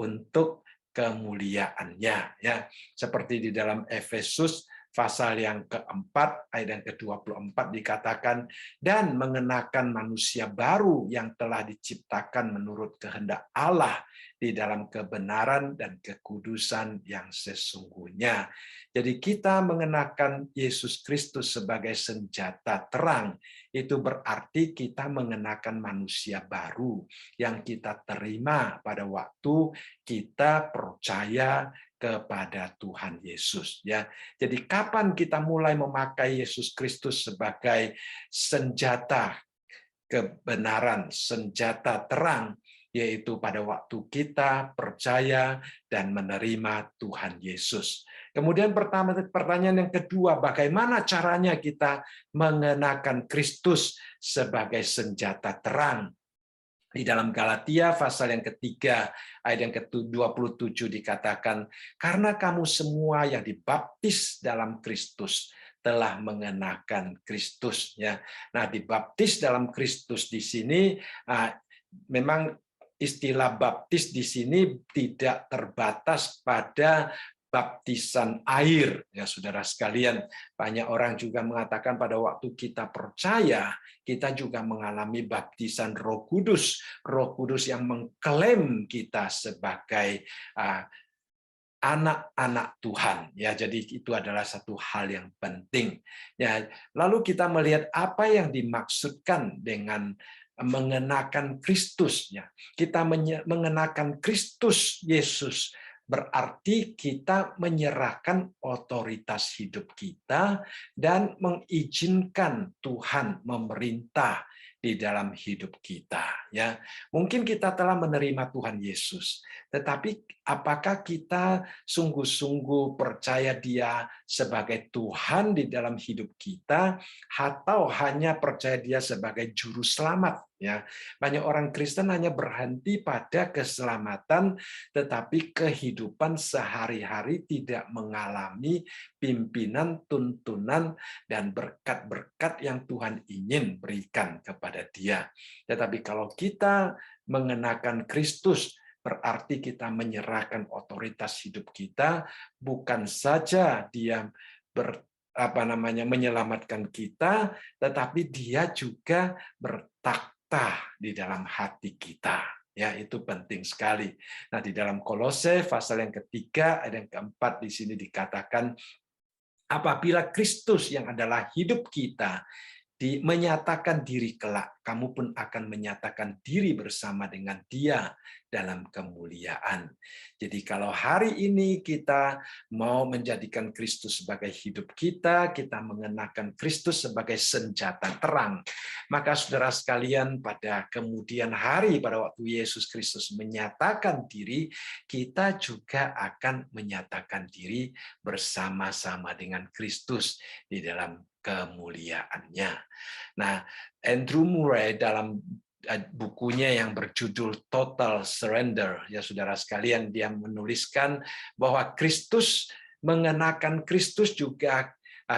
untuk kemuliaannya, ya. Seperti di dalam Efesus pasal yang keempat ayat yang ke-24 dikatakan, dan mengenakan manusia baru yang telah diciptakan menurut kehendak Allah di dalam kebenaran dan kekudusan yang sesungguhnya. Jadi kita mengenakan Yesus Kristus sebagai senjata terang, itu berarti kita mengenakan manusia baru yang kita terima pada waktu kita percaya kepada Tuhan Yesus, ya. Jadi kapan kita mulai memakai Yesus Kristus sebagai senjata kebenaran, senjata terang, yaitu pada waktu kita percaya dan menerima Tuhan Yesus. Kemudian pertanyaan yang kedua, bagaimana caranya kita mengenakan Kristus sebagai senjata terang? Di dalam Galatia pasal yang ketiga ayat yang ke-27 dikatakan, karena kamu semua yang dibaptis dalam Kristus telah mengenakan Kristus, ya. Nah, dibaptis dalam Kristus di sini memang istilah baptis di sini tidak terbatas pada baptisan air, ya saudara sekalian. Banyak orang juga mengatakan pada waktu kita percaya, kita juga mengalami baptisan Roh Kudus yang mengklaim kita sebagai anak-anak Tuhan, ya. Jadi itu adalah satu hal yang penting, ya. Lalu kita melihat apa yang dimaksudkan dengan mengenakan Kristus, ya. Kita mengenakan Kristus Yesus berarti kita menyerahkan otoritas hidup kita dan mengizinkan Tuhan memerintah di dalam hidup kita, ya. Mungkin kita telah menerima Tuhan Yesus, tetapi apakah kita sungguh-sungguh percaya Dia sebagai Tuhan di dalam hidup kita, atau hanya percaya Dia sebagai juru selamat, ya. Banyak orang Kristen hanya berhenti pada keselamatan, tetapi kehidupan sehari-hari tidak mengalami pimpinan, tuntunan, dan berkat-berkat yang Tuhan ingin berikan kepada dia. Tetapi kalau kita mengenakan Kristus, berarti kita menyerahkan otoritas hidup kita, bukan saja Dia menyelamatkan kita, tetapi Dia juga bertakhta di dalam hati kita. Ya, itu penting sekali. Nah, di dalam Kolose pasal yang ketiga ayat yang keempat di sini dikatakan, apabila Kristus yang adalah hidup kita menyatakan diri kelak, kamu pun akan menyatakan diri bersama dengan Dia dalam kemuliaan. Jadi kalau hari ini kita mau menjadikan Kristus sebagai hidup kita, kita mengenakan Kristus sebagai senjata terang, maka saudara sekalian, pada kemudian hari, pada waktu Yesus Kristus menyatakan diri, kita juga akan menyatakan diri bersama-sama dengan Kristus di dalam kemuliaannya. Nah, Andrew Murray dalam bukunya yang berjudul Total Surrender, ya saudara sekalian, dia menuliskan bahwa Kristus, mengenakan Kristus juga,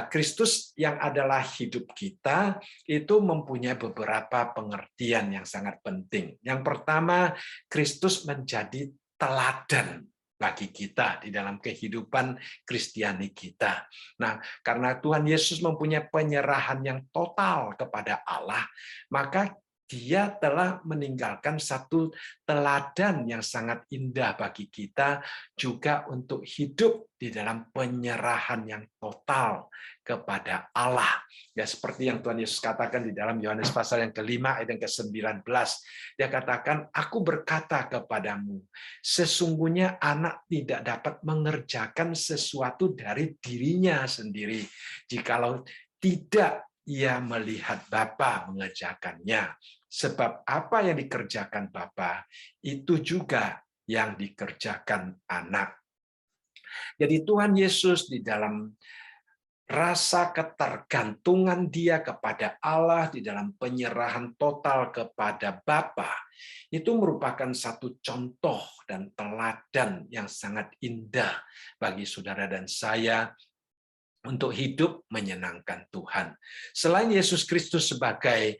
Kristus yang adalah hidup kita itu mempunyai beberapa pengertian yang sangat penting. Yang pertama, Kristus menjadi teladan bagi kita di dalam kehidupan Kristiani kita. Nah, karena Tuhan Yesus mempunyai penyerahan yang total kepada Allah, maka dia telah meninggalkan satu teladan yang sangat indah bagi kita juga untuk hidup di dalam penyerahan yang total kepada Allah. Ya, seperti yang Tuhan Yesus katakan di dalam Yohanes pasal yang ke-5 ayat yang ke-19. Dia katakan, "Aku berkata kepadamu, sesungguhnya anak tidak dapat mengerjakan sesuatu dari dirinya sendiri, jikalau tidak ia melihat Bapa mengerjakannya. Sebab apa yang dikerjakan Bapa, itu juga yang dikerjakan anak." Jadi Tuhan Yesus di dalam rasa ketergantungan dia kepada Allah, di dalam penyerahan total kepada Bapa, itu merupakan satu contoh dan teladan yang sangat indah bagi saudara dan saya untuk hidup menyenangkan Tuhan. Selain Yesus Kristus sebagai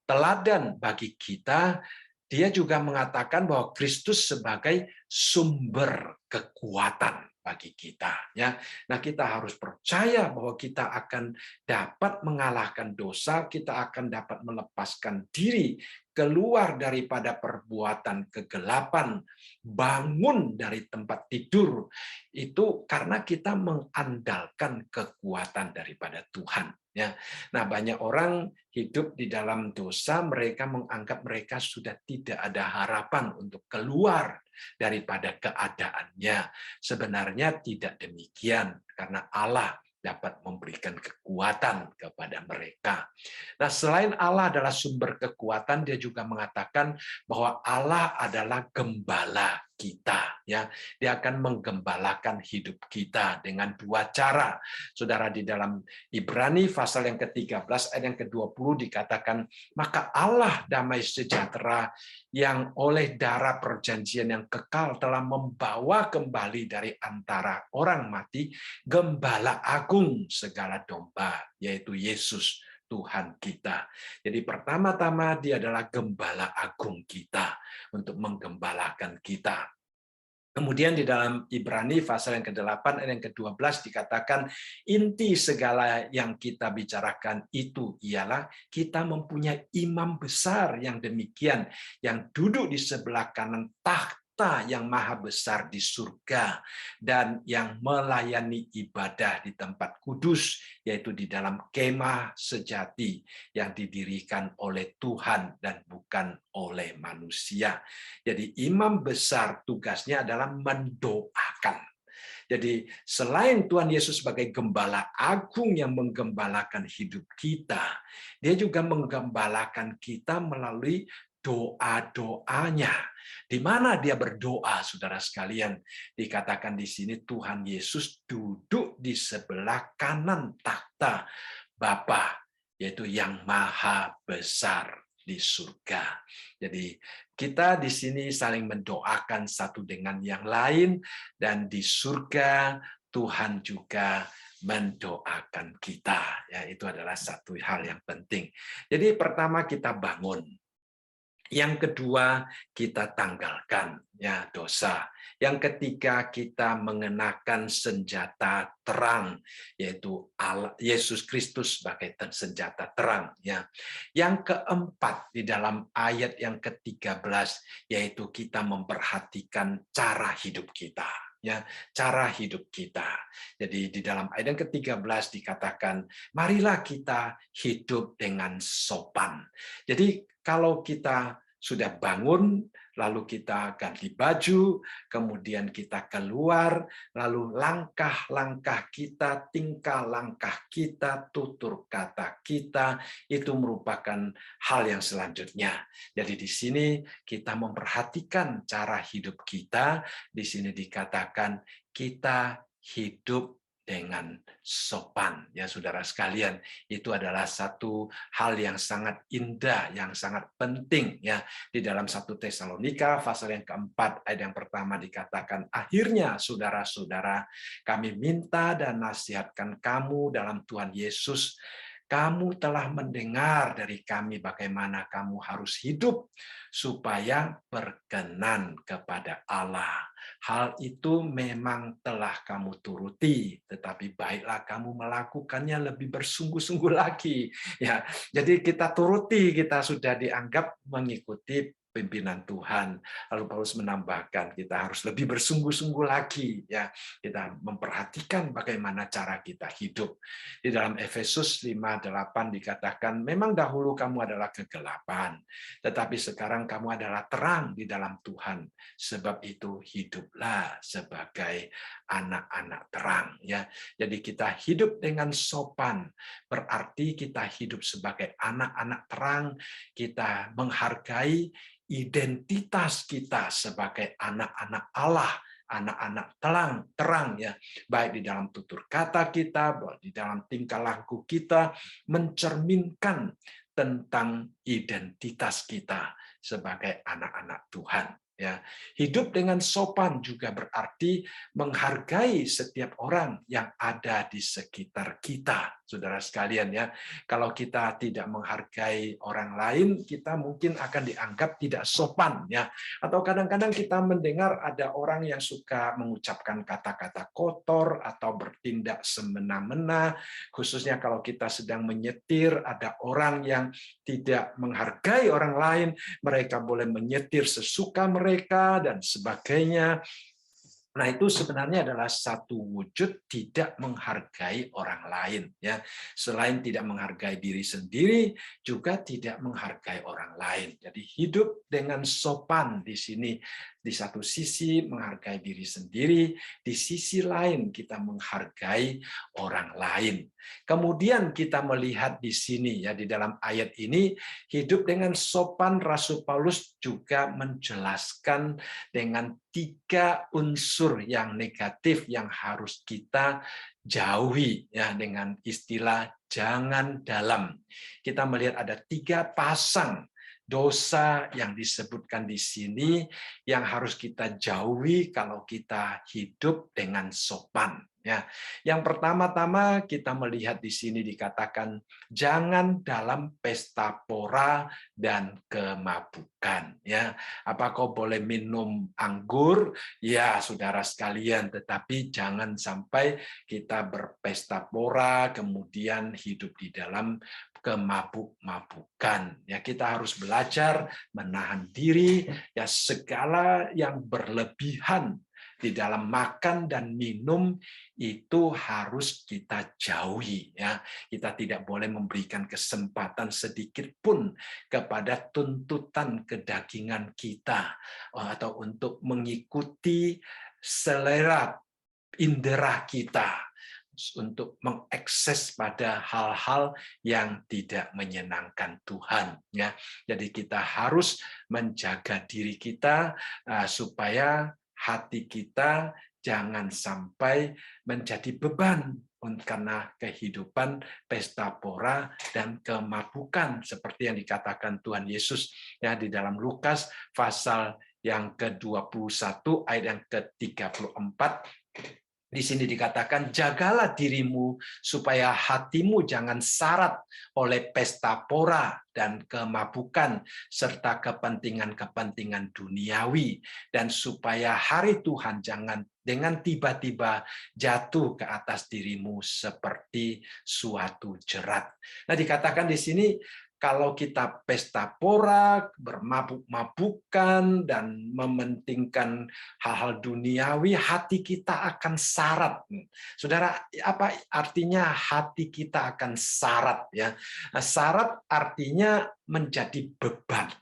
teladan bagi kita, dia juga mengatakan bahwa Kristus sebagai sumber kekuatan bagi kita. Ya, nah kita harus percaya bahwa kita akan dapat mengalahkan dosa, kita akan dapat melepaskan diri keluar daripada perbuatan kegelapan, bangun dari tempat tidur, itu karena kita mengandalkan kekuatan daripada Tuhan. Ya, nah banyak orang hidup di dalam dosa, mereka menganggap mereka sudah tidak ada harapan untuk keluar daripada keadaannya. Sebenarnya tidak demikian, karena Allah dapat memberikan kekuatan kepada mereka. Nah, selain Allah adalah sumber kekuatan, dia juga mengatakan bahwa Allah adalah gembala kita, ya. Dia akan menggembalakan hidup kita dengan dua cara. Saudara, di dalam Ibrani pasal yang ke-13 ayat yang ke-20 dikatakan, "Maka Allah damai sejahtera yang oleh darah perjanjian yang kekal telah membawa kembali dari antara orang mati gembala agung segala domba, yaitu Yesus Tuhan kita." Jadi pertama-tama dia adalah gembala agung kita untuk menggembalakan kita. Kemudian di dalam Ibrani pasal yang ke-8 ayat yang ke-12 dikatakan, inti segala yang kita bicarakan itu ialah kita mempunyai imam besar yang demikian, yang duduk di sebelah kanan tahta yang maha besar di surga, dan yang melayani ibadah di tempat kudus, yaitu di dalam kemah sejati yang didirikan oleh Tuhan dan bukan oleh manusia. Jadi imam besar tugasnya adalah mendoakan. Jadi selain Tuhan Yesus sebagai gembala agung yang menggembalakan hidup kita, dia juga menggembalakan kita melalui doa-doanya. Di mana dia berdoa, saudara sekalian? Dikatakan di sini Tuhan Yesus duduk di sebelah kanan takhta Bapa, yaitu yang maha besar di surga. Jadi kita di sini saling mendoakan satu dengan yang lain, dan di surga Tuhan juga mendoakan kita. Ya, itu adalah satu hal yang penting. Jadi pertama kita bangun. Yang kedua, kita tanggalkan ya dosa. Yang ketiga, kita mengenakan senjata terang, yaitu Yesus Kristus sebagai senjata terang. Ya. Yang keempat, di dalam ayat yang ke-13, yaitu kita memperhatikan cara hidup kita. Ya, cara hidup kita. Jadi di dalam ayat yang ke-13 dikatakan, marilah kita hidup dengan sopan. Jadi kalau kita sudah bangun, lalu kita ganti baju, kemudian kita keluar, lalu langkah-langkah kita, tingkah langkah kita, tutur kata kita, itu merupakan hal yang selanjutnya. Jadi di sini kita memperhatikan cara hidup kita, di sini dikatakan kita hidup dengan sopan. Ya saudara sekalian, itu adalah satu hal yang sangat indah, yang sangat penting ya. Di dalam 1 Tesalonika pasal yang keempat ayat yang pertama dikatakan, akhirnya saudara-saudara, kami minta dan nasihatkan kamu dalam Tuhan Yesus. Kamu telah mendengar dari kami bagaimana kamu harus hidup supaya berkenan kepada Allah. Hal itu memang telah kamu turuti, tetapi baiklah kamu melakukannya lebih bersungguh-sungguh lagi. Ya, jadi kita turuti, kita sudah dianggap mengikuti pimpinan Tuhan. Lalu Paulus menambahkan kita harus lebih bersungguh-sungguh lagi, ya. Kita memperhatikan bagaimana cara kita hidup. Di dalam Efesus 5:8 dikatakan, memang dahulu kamu adalah kegelapan, tetapi sekarang kamu adalah terang di dalam Tuhan. Sebab itu hiduplah sebagai anak-anak terang, ya. Jadi kita hidup dengan sopan, berarti kita hidup sebagai anak-anak terang, kita menghargai identitas kita sebagai anak-anak Allah, anak-anak terang ya, baik di dalam tutur kata kita, di dalam tingkah laku kita, mencerminkan tentang identitas kita sebagai anak-anak Tuhan. Ya, hidup dengan sopan juga berarti menghargai setiap orang yang ada di sekitar kita, saudara sekalian ya. Kalau kita tidak menghargai orang lain, kita mungkin akan dianggap tidak sopan ya. Atau kadang-kadang kita mendengar ada orang yang suka mengucapkan kata-kata kotor atau bertindak semena-mena, khususnya kalau kita sedang menyetir, ada orang yang tidak menghargai orang lain, mereka boleh menyetir sesuka mereka dan sebagainya. Nah, itu sebenarnya adalah satu wujud tidak menghargai orang lain ya. Selain tidak menghargai diri sendiri, juga tidak menghargai orang lain. Jadi hidup dengan sopan di sini, di satu sisi menghargai diri sendiri, di sisi lain kita menghargai orang lain. Kemudian kita melihat di sini ya, di dalam ayat ini, hidup dengan sopan, Rasul Paulus juga menjelaskan dengan 3 unsur yang negatif yang harus kita jauhi ya, dengan istilah jangan dalam. Kita melihat ada 3 pasang dosa yang disebutkan di sini yang harus kita jauhi kalau kita hidup dengan sopan. Ya, yang pertama-tama kita melihat di sini dikatakan jangan dalam pesta pora dan kemabukan. Ya, apa kau boleh minum anggur? Ya, saudara sekalian, tetapi jangan sampai kita berpesta pora kemudian hidup di dalam kemabuk-mabukan. Ya, kita harus belajar menahan diri ya, segala yang berlebihan di dalam makan dan minum itu harus kita jauhi ya. Kita tidak boleh memberikan kesempatan sedikit pun kepada tuntutan kedagingan kita atau untuk mengikuti selera indera kita untuk mengakses pada hal-hal yang tidak menyenangkan Tuhan ya. Jadi kita harus menjaga diri kita supaya hati kita jangan sampai menjadi beban karena kehidupan pesta pora dan kemabukan seperti yang dikatakan Tuhan Yesus ya di dalam Lukas pasal yang ke-21 ayat yang ke-34. Di sini dikatakan, jagalah dirimu supaya hatimu jangan syarat oleh pesta pora dan kemabukan, serta kepentingan-kepentingan duniawi, dan supaya hari Tuhan jangan dengan tiba-tiba jatuh ke atas dirimu seperti suatu jerat. Nah, dikatakan di sini, kalau kita pesta pora, bermabuk-mabukan, dan mementingkan hal-hal duniawi, hati kita akan syarat. Saudara, apa artinya hati kita akan syarat? Ya, syarat artinya menjadi beban.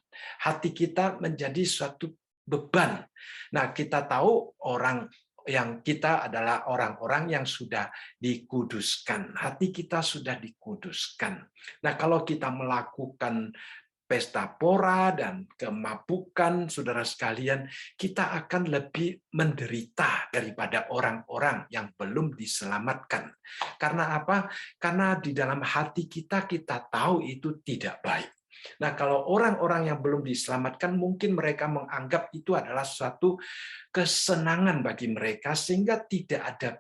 Hati kita menjadi suatu beban. Nah, kita tahu orang yang kita adalah orang-orang yang sudah dikuduskan. Hati kita sudah dikuduskan. Nah, kalau kita melakukan pesta pora dan kemabukan, saudara sekalian, kita akan lebih menderita daripada orang-orang yang belum diselamatkan. Karena apa? Karena di dalam hati kita tahu itu tidak baik. Nah, kalau orang-orang yang belum diselamatkan, mungkin mereka menganggap itu adalah suatu kesenangan bagi mereka, sehingga tidak ada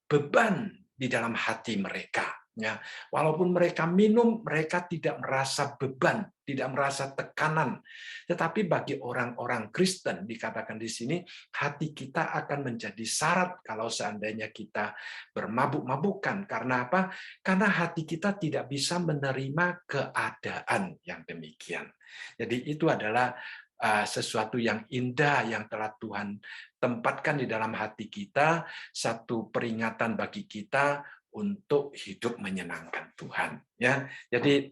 beban di dalam hati mereka. Ya, walaupun mereka minum, mereka tidak merasa beban, tidak merasa tekanan. Tetapi bagi orang-orang Kristen, dikatakan di sini, hati kita akan menjadi syarat kalau seandainya kita bermabuk-mabukan. Karena apa? Karena hati kita tidak bisa menerima keadaan yang demikian. Jadi itu adalah sesuatu yang indah yang telah Tuhan tempatkan di dalam hati kita, satu peringatan bagi kita untuk hidup menyenangkan Tuhan. Ya, jadi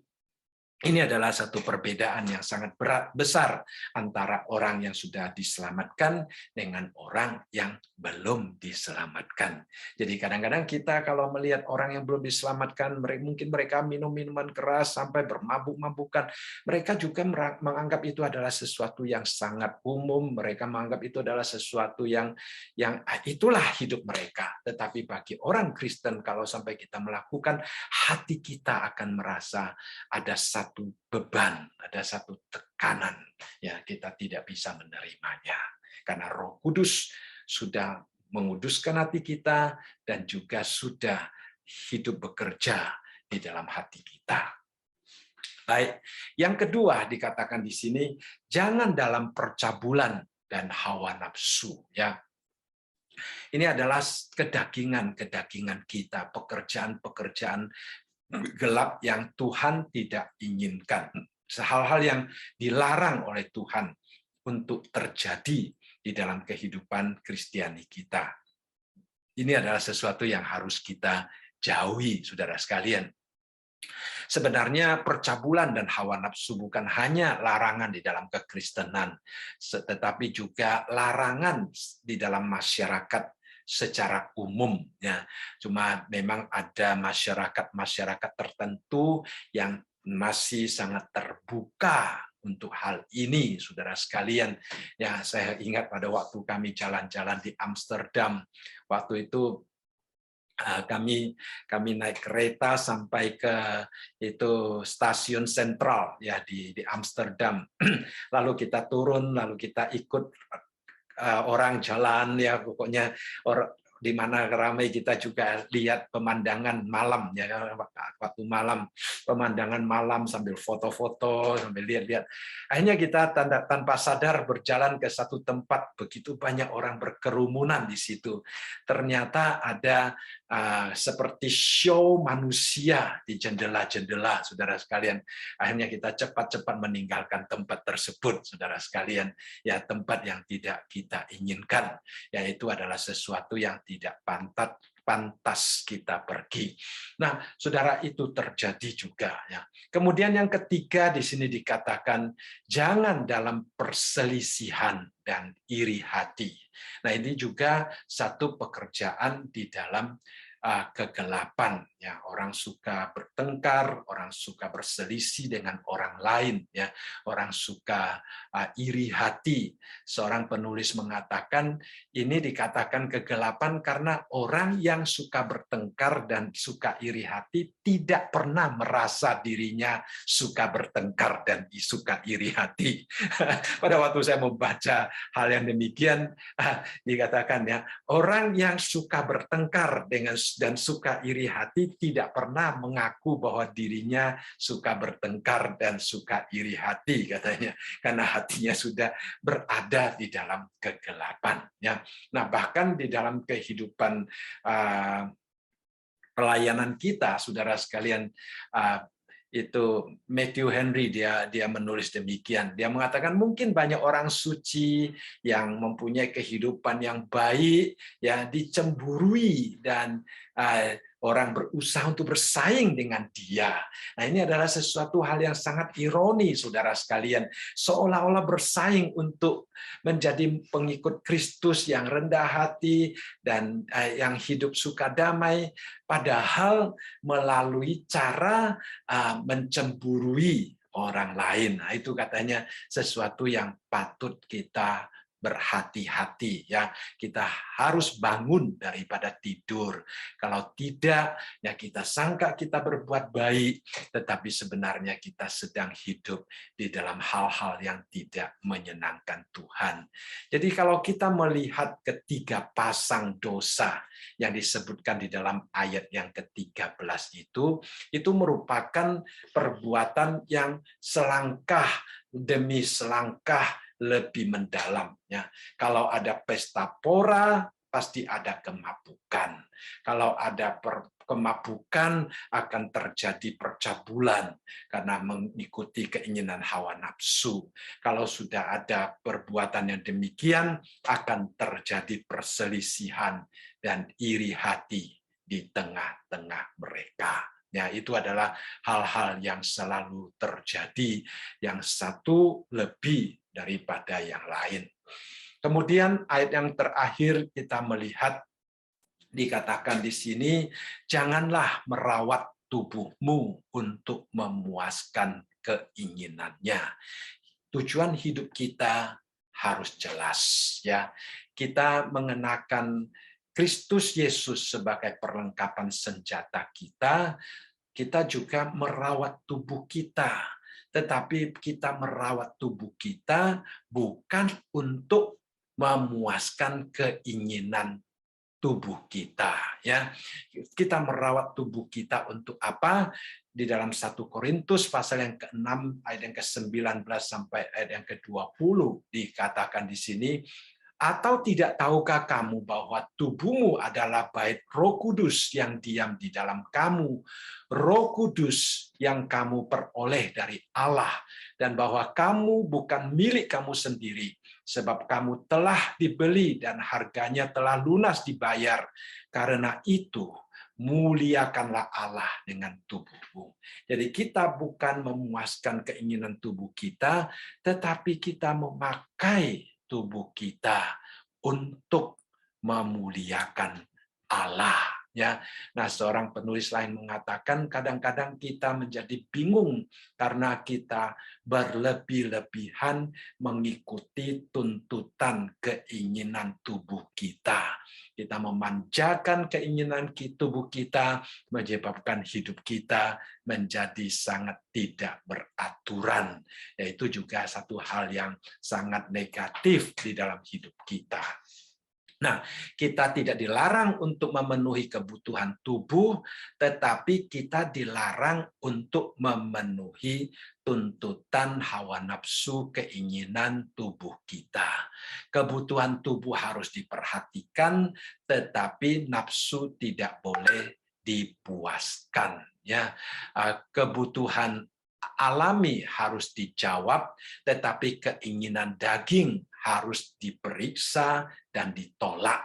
ini adalah satu perbedaan yang sangat besar antara orang yang sudah diselamatkan dengan orang yang belum diselamatkan. Jadi kadang-kadang kita kalau melihat orang yang belum diselamatkan, mungkin mereka minum minuman keras sampai bermabuk-mabukan, mereka juga menganggap itu adalah sesuatu yang sangat umum, mereka menganggap itu adalah sesuatu yang itulah hidup mereka. Tetapi bagi orang Kristen, kalau sampai kita melakukan, hati kita akan merasa ada satu beban, ada satu tekanan, ya kita tidak bisa menerimanya. Karena Roh Kudus sudah menguduskan hati kita dan juga sudah hidup bekerja di dalam hati kita. Baik, yang kedua dikatakan di sini, jangan dalam percabulan dan hawa nafsu, ya. Ini adalah kedagingan kita, pekerjaan-pekerjaan gelap yang Tuhan tidak inginkan. Hal-hal yang dilarang oleh Tuhan untuk terjadi di dalam kehidupan Kristiani kita. Ini adalah sesuatu yang harus kita jauhi, saudara sekalian. Sebenarnya percabulan dan hawa nafsu bukan hanya larangan di dalam kekristenan, tetapi juga larangan di dalam masyarakat secara umum, ya. Cuma memang ada masyarakat tertentu yang masih sangat terbuka untuk hal ini, saudara sekalian. Ya, saya ingat pada waktu kami jalan-jalan di Amsterdam, waktu itu kami naik kereta sampai ke itu stasiun sentral ya di Amsterdam. Lalu kita turun, lalu kita ikut orang jalan ya, pokoknya di mana ramai, kita juga lihat pemandangan malam ya, waktu malam, pemandangan malam sambil foto-foto, sambil lihat-lihat. Akhirnya kita tanpa sadar berjalan ke satu tempat, begitu banyak orang berkerumunan di situ. Ternyata ada seperti show manusia di jendela-jendela, saudara sekalian. Akhirnya kita cepat-cepat meninggalkan tempat tersebut, saudara sekalian. Ya, tempat yang tidak kita inginkan, yaitu adalah sesuatu yang tidak pantas kita pergi. Nah, saudara, itu terjadi juga ya. Kemudian yang ketiga di sini dikatakan jangan dalam perselisihan dan iri hati. Nah, ini juga satu pekerjaan di dalam kegelapan ya. Orang suka bertengkar, orang suka berselisih dengan orang lain ya, orang suka iri hati. Seorang penulis mengatakan ini dikatakan kegelapan karena orang yang suka bertengkar dan suka iri hati tidak pernah merasa dirinya suka bertengkar dan suka iri hati. Pada waktu saya membaca hal yang demikian, dikatakan ya, orang yang suka bertengkar dan suka iri hati tidak pernah mengaku bahwa dirinya suka bertengkar dan suka iri hati, katanya, karena hatinya sudah berada di dalam kegelapan ya. Nah, bahkan di dalam kehidupan pelayanan kita, saudara sekalian, itu Matthew Henry dia menulis demikian. Dia mengatakan mungkin banyak orang suci yang mempunyai kehidupan yang baik ya dicemburui dan orang berusaha untuk bersaing dengan dia. Nah, ini adalah sesuatu hal yang sangat ironi, saudara sekalian. Seolah-olah bersaing untuk menjadi pengikut Kristus yang rendah hati dan yang hidup suka damai, padahal melalui cara mencemburui orang lain. Nah, itu katanya sesuatu yang patut kita berhati-hati ya. Kita harus bangun daripada tidur. Kalau tidak, ya kita sangka kita berbuat baik, tetapi sebenarnya kita sedang hidup di dalam hal-hal yang tidak menyenangkan Tuhan. Jadi kalau kita melihat ketiga pasang dosa yang disebutkan di dalam ayat yang ke-13 itu merupakan perbuatan yang selangkah demi selangkah lebih mendalam. Ya. Kalau ada pesta pora, pasti ada kemabukan. Kalau ada kemabukan, akan terjadi percabulan karena mengikuti keinginan hawa nafsu. Kalau sudah ada perbuatan yang demikian, akan terjadi perselisihan dan iri hati di tengah-tengah mereka. Ya, itu adalah hal-hal yang selalu terjadi, yang satu lebih daripada yang lain. Kemudian ayat yang terakhir kita melihat dikatakan di sini, janganlah merawat tubuhmu untuk memuaskan keinginannya. Tujuan hidup kita harus jelas, ya. Kita mengenakan Kristus Yesus sebagai perlengkapan senjata kita, kita juga merawat tubuh kita. Tetapi kita merawat tubuh kita bukan untuk memuaskan keinginan tubuh kita, ya. Kita merawat tubuh kita untuk apa? Di dalam 1 Korintus pasal yang ke-6 ayat yang ke-19 sampai ayat yang ke-20 dikatakan di sini, atau tidak tahukah kamu bahwa tubuhmu adalah bait Roh Kudus yang diam di dalam kamu, Roh Kudus yang kamu peroleh dari Allah, dan bahwa kamu bukan milik kamu sendiri, sebab kamu telah dibeli dan harganya telah lunas dibayar. Karena itu, muliakanlah Allah dengan tubuhmu. Jadi kita bukan memuaskan keinginan tubuh kita, tetapi kita memakai tubuh kita untuk memuliakan Allah, ya. Nah, seorang penulis lain mengatakan kadang-kadang kita menjadi bingung karena kita berlebih-lebihan mengikuti tuntutan keinginan tubuh kita. Kita memanjakan keinginan tubuh kita, menyebabkan hidup kita menjadi sangat tidak beraturan. Yaitu juga satu hal yang sangat negatif di dalam hidup kita. Nah, kita tidak dilarang untuk memenuhi kebutuhan tubuh, tetapi kita dilarang untuk memenuhi tuntutan hawa nafsu keinginan tubuh kita. Kebutuhan tubuh harus diperhatikan, tetapi nafsu tidak boleh dipuaskan. Ya, kebutuhan alami harus dijawab, tetapi keinginan daging harus diperiksa dan ditolak.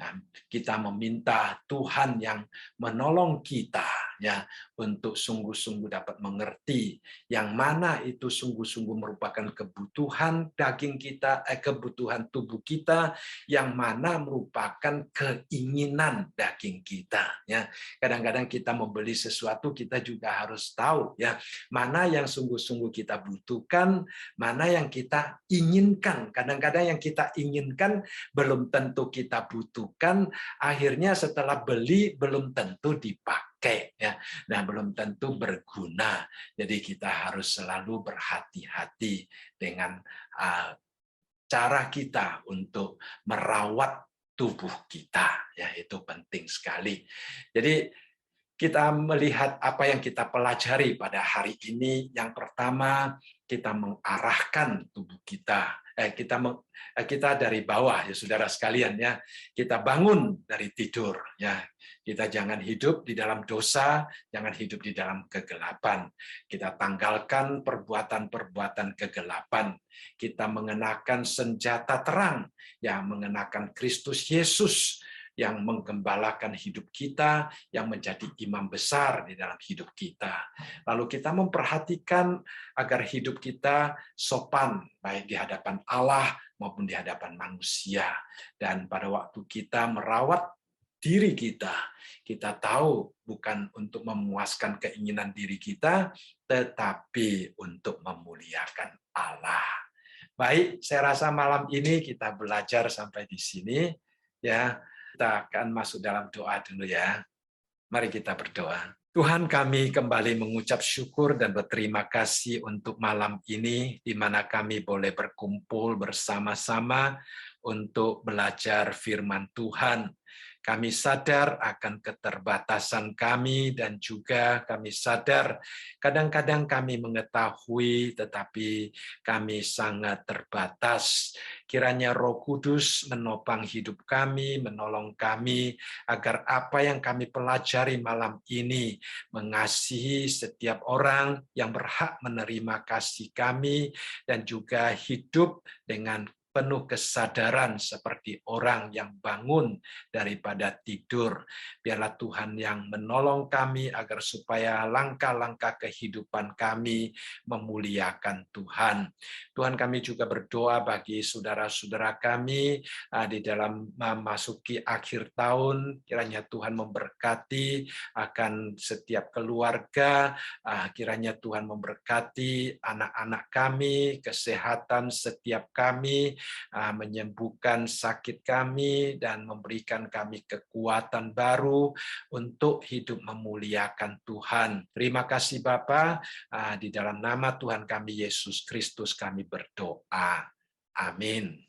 Nah, kita meminta Tuhan yang menolong kita ya untuk sungguh-sungguh dapat mengerti yang mana itu sungguh-sungguh merupakan kebutuhan daging kita, kebutuhan tubuh kita, yang mana merupakan keinginan daging kita ya. Kadang-kadang kita membeli sesuatu, kita juga harus tahu ya mana yang sungguh-sungguh kita butuhkan, mana yang kita inginkan. Kadang-kadang yang kita inginkan belum tentu kita butuhkan, akhirnya setelah beli belum tentu dipakai ya. Nah, belum tentu berguna. Jadi kita harus selalu berhati-hati dengan cara kita untuk merawat tubuh kita ya, itu penting sekali. Jadi kita melihat apa yang kita pelajari pada hari ini. Yang pertama, kita mengarahkan tubuh kita. Kita dari bawah ya saudara sekalian ya. Kita bangun dari tidur ya. Kita jangan hidup di dalam dosa, jangan hidup di dalam kegelapan. Kita tanggalkan perbuatan-perbuatan kegelapan. Kita mengenakan senjata terang, yang mengenakan Kristus Yesus yang menggembalakan hidup kita, yang menjadi imam besar di dalam hidup kita. Lalu kita memperhatikan agar hidup kita sopan, baik di hadapan Allah maupun di hadapan manusia. Dan pada waktu kita merawat diri kita. Kita tahu bukan untuk memuaskan keinginan diri kita, tetapi untuk memuliakan Allah. Baik, saya rasa malam ini kita belajar sampai di sini. Ya, kita akan masuk dalam doa dulu ya. Mari kita berdoa. Tuhan, kami kembali mengucap syukur dan berterima kasih untuk malam ini, di mana kami boleh berkumpul bersama-sama untuk belajar firman Tuhan. Kami sadar akan keterbatasan kami dan juga kami sadar kadang-kadang kami mengetahui tetapi kami sangat terbatas. Kiranya Roh Kudus menopang hidup kami, menolong kami agar apa yang kami pelajari malam ini mengasihi setiap orang yang berhak menerima kasih kami dan juga hidup dengan penuh kesadaran seperti orang yang bangun daripada tidur. Biarlah Tuhan yang menolong kami agar supaya langkah-langkah kehidupan kami memuliakan Tuhan. Tuhan, kami juga berdoa bagi saudara-saudara kami di dalam memasuki akhir tahun. Kiranya Tuhan memberkati akan setiap keluarga, kiranya Tuhan memberkati anak-anak kami, kesehatan setiap kami, menyembuhkan sakit kami, dan memberikan kami kekuatan baru untuk hidup memuliakan Tuhan. Terima kasih Bapa, di dalam nama Tuhan kami Yesus Kristus kami berdoa. Amin.